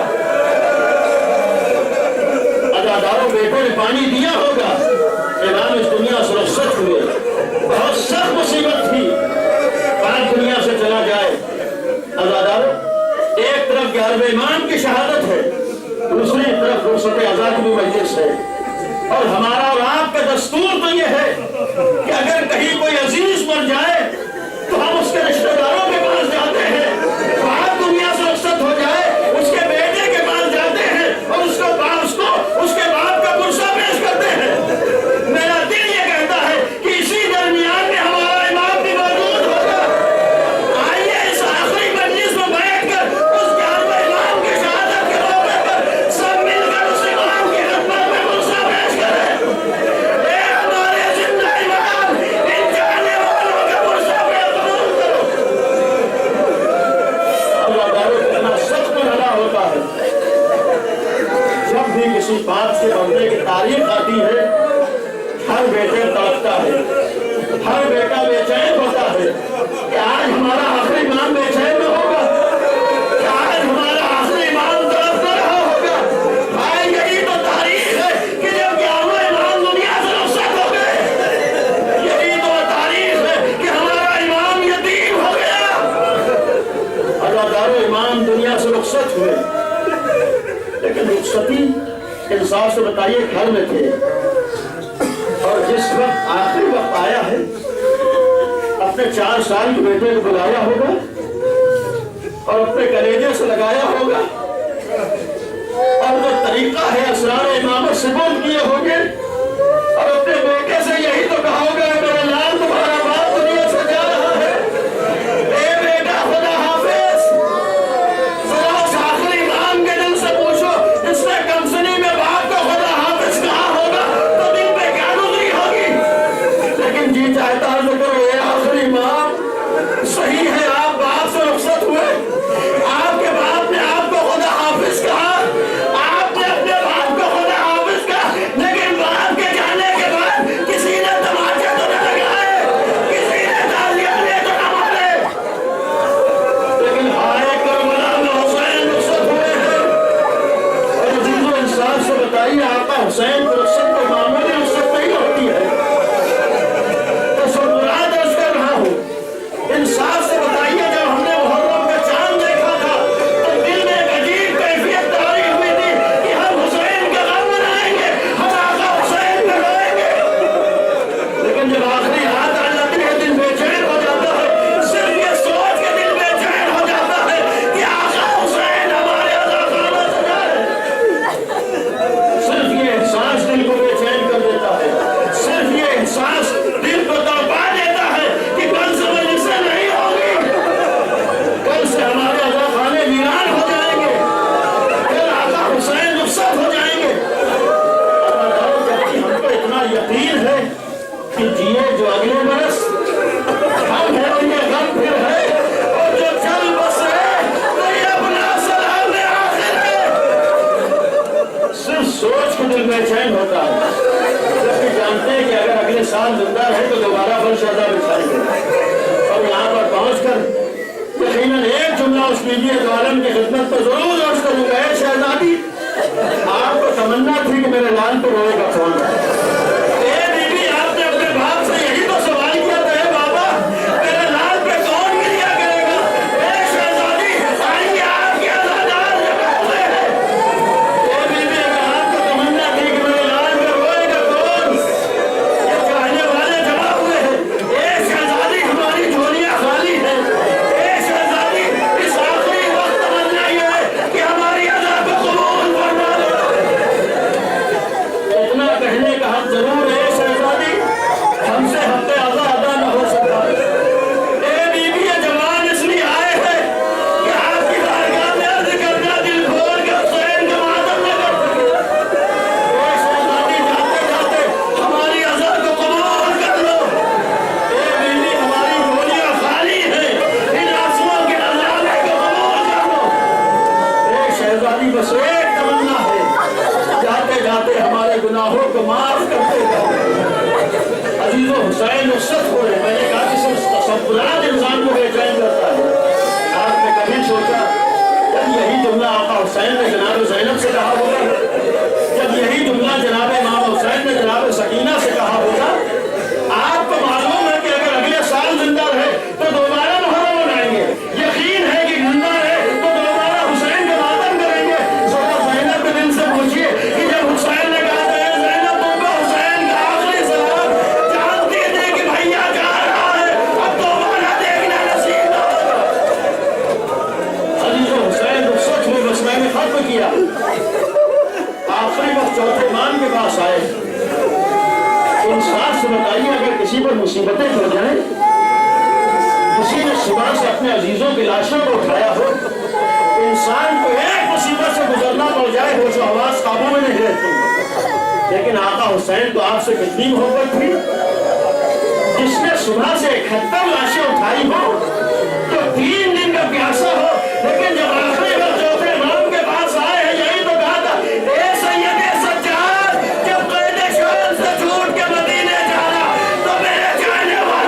ہر بیٹا بے چین ہوتا ہے کہ آج ہمارا آخری امام بے چین نہ ہوگا، کہ آج ہمارا آخری امام طرف نہ رہا ہوگا۔ بھائی یہی تو تاریخ ہے کہ جب 11واں امام دنیا سے رخصت ہو گئے، یہی تو تاریخ ہے کہ ہمارا امام یتیم ہو گیا۔ ادادارو امام دنیا سے رخصت ہوئے، لیکن رخصتی انصاف سے بتائیے گھر میں تھے، اور جس وقت آخری وقت آیا ہے اپنے 4 سال کے بیٹے کو بلایا ہوگا اور اپنے کلیجے سے لگایا ہوگا، اور جو طریقہ ہے اسرار امامت سپرد کیے ہوں گے، اور اپنے بیٹے سے یہی تو کہا ہوگا میرا لال تمہارا باپ دنیا سے جا رہا ہے، اے بیٹا خدا حافظ۔ ذرا اس آخری امام کے دل سے پوچھو جس نے کمسنی میں باپ کو خدا حافظ کہا ہوگا تو دل پہ کیا گزری ہوگی؟ لیکن جی چاہتا ہے تو کرو اے آخری امام، صحیح ہے آپ باپ سے رخصت ہوئے، آپ کے باپ نے آپ کو خدا حافظ کہا، آپ نے اپنے باپ کو خدا حافظ کہا، لیکن باپ کے جانے کے بعد کسی نے تماچے تو نہ لگائے، کسی نے تالیاں تو نہ مارے، لیکن ہائے کربلا میں حسین رخصت ہوئے ہیں۔ اور عزیزو انصاف سے بتائیے آقا حسین کو رخصت کو معمولی رخصت نہیں ہوتی ہے، تصورات عرض کر رہا ہوں۔ انصاف سے بتائیے جب ہم نے محرم کا چاند دیکھا تھا تو دل میں ایک عجیب کیفیت تاری ہوئی تھی کہ ہم حسین کا غم منائیں گے، ہم آقا حسین پہ روئیں گے، لیکن جب آخری رات آ جاتی ہے دل بے چین ہو جاتا ہے، صرف یہ سوچ کے دل بے چین ہو جاتا ہے کہ آقا حسین ہمارے عزاخانہ سے جا رہے ہیں۔ صرف یہ احساس دل کو بے چین کر دیتا ہے، صرف یہ احساس دل کو تڑپا دیتا ہے کہ کل سے مجلسیں نہیں ہوگی، کل سے ہمارے عزاخانے ویران ہو جائیں گے، پھر آقا حسین رخصت ہو جائیں گے۔ ہم کو اتنا یقین ہے کہ جیے جو اگلے برس ہم ہیں اور یہ غم پھر ہے، اور جو چل بسے تو یہ اپنا سلام آخر ہے۔ صرف سوچ کے دل بے چین ہوتا ہے، جبکہ جانتے ہیں کہ اگر اگلے سال زندہ رہے تو دوبارہ فرش ادا بچھائیں گے۔ اور یہاں پر پہنچ کر یقیناً ایک جملہ اس بیوی دو عالم کی خدمت پر ضرور عرض کروں گا، اے شہزادی آپ کو تمنا تھی کہ میرے لال پہ روئے گا کون؟ اے بی بی آپ نے اپنے باپ سے یہی تو سوال کیا تھا، اے بابا میرے لال پہ کون گریا کرے گا؟ اے شہزادی آئیے آپ کے عزادار جمع ہوئے ہیں۔ اے بی بی اگر آپ کو تمنا تھی کہ میرے لال پہ روئے گا کون، یہ چاہنے والے جمع ہوئے ہیں۔ اے شہزادی ہماری جھولیاں خالی ہیں، اے شہزادی اس آخری وقت تمنا یہ ہے کہ ہماری ادا کو قبول فرما دو۔ اتنا کہنے کا حق ضرور ہے شہزادی، ہم سے حق ادا ادا نہ ہو سکتا۔ اے بی بی یہ جوان اس لیے آئے ہیں کہ آپ کی بارگاہ میں عرض کرنا دل کھول کے حسین کا ماتم نہ کر سکے۔ اے شہزادی جاتے جاتے ہماری عزا کو قبول کر لو۔ اے بی بی ہماری جھولیاں خالی ہیں، ان آنسوؤں کے نذرانے کو قبول کر لو۔ اے شہزادی بس ایک تمنا ہے، جاتے جاتے ہمارے گناہوں کو معاف کرتے جاؤ۔ عزیزو حسین رخصت ہوئے، میں نے کہا کہ صرف تصورات انسان کو بے چین کرتا ہے۔ آپ نے کبھی سوچا جب یہی جملہ آقا حسین نے جناب زینب سے کہا ہوگا، جب یہی جملہ جناب امام حسین نے جناب سکینہ سے کہا ہوگا، آپ کو معلوم ہے کہ اگر اگلے سال زندہ رہے تو دوبارہ محرم منائیں گے، یقین ہے کہ زندہ رہے تو دوبارہ حسین کا ماتم کریں گے۔ ذرا زینب کے دل سے پوچھئے کہ جب حسین نے کہا تھا اے زینب تم کو حسین کا آخری سلام، جانتی تھی کہ بھیا جا رہا ہے، اب دوبارہ دیکھنا نصیب نہ ہوگا۔ عزیزو حسین رخصت ہوئے، بس میں نے ختم کیا، آخری وقت چوتھے امام کے پاس آئے۔ انصاف سے بتائیے اگر کسی پر مصیبتیں پڑ جائیں، کسی نے صبح سے اپنے عزیزوں کی لاشوں کو اٹھایا ہو، انسان کو ایک مصیبت سے گزرنا پڑ جائے ہوش و حواس قابو میں نہیں رہتی، لیکن آقا حسین تو آپ سے کتنی محبت تھی، جس نے صبح سے 71 لاشیں اٹھائی ہو تو 3 دن کا پیاسا ہو، لیکن جب آخری وقت چوتھے امام کے پاس آئے ہیں یہی تو کہا تھا اے سید سجاد جب قید شان سے چھوٹ کے مدینے جانا تو میرے جانے والے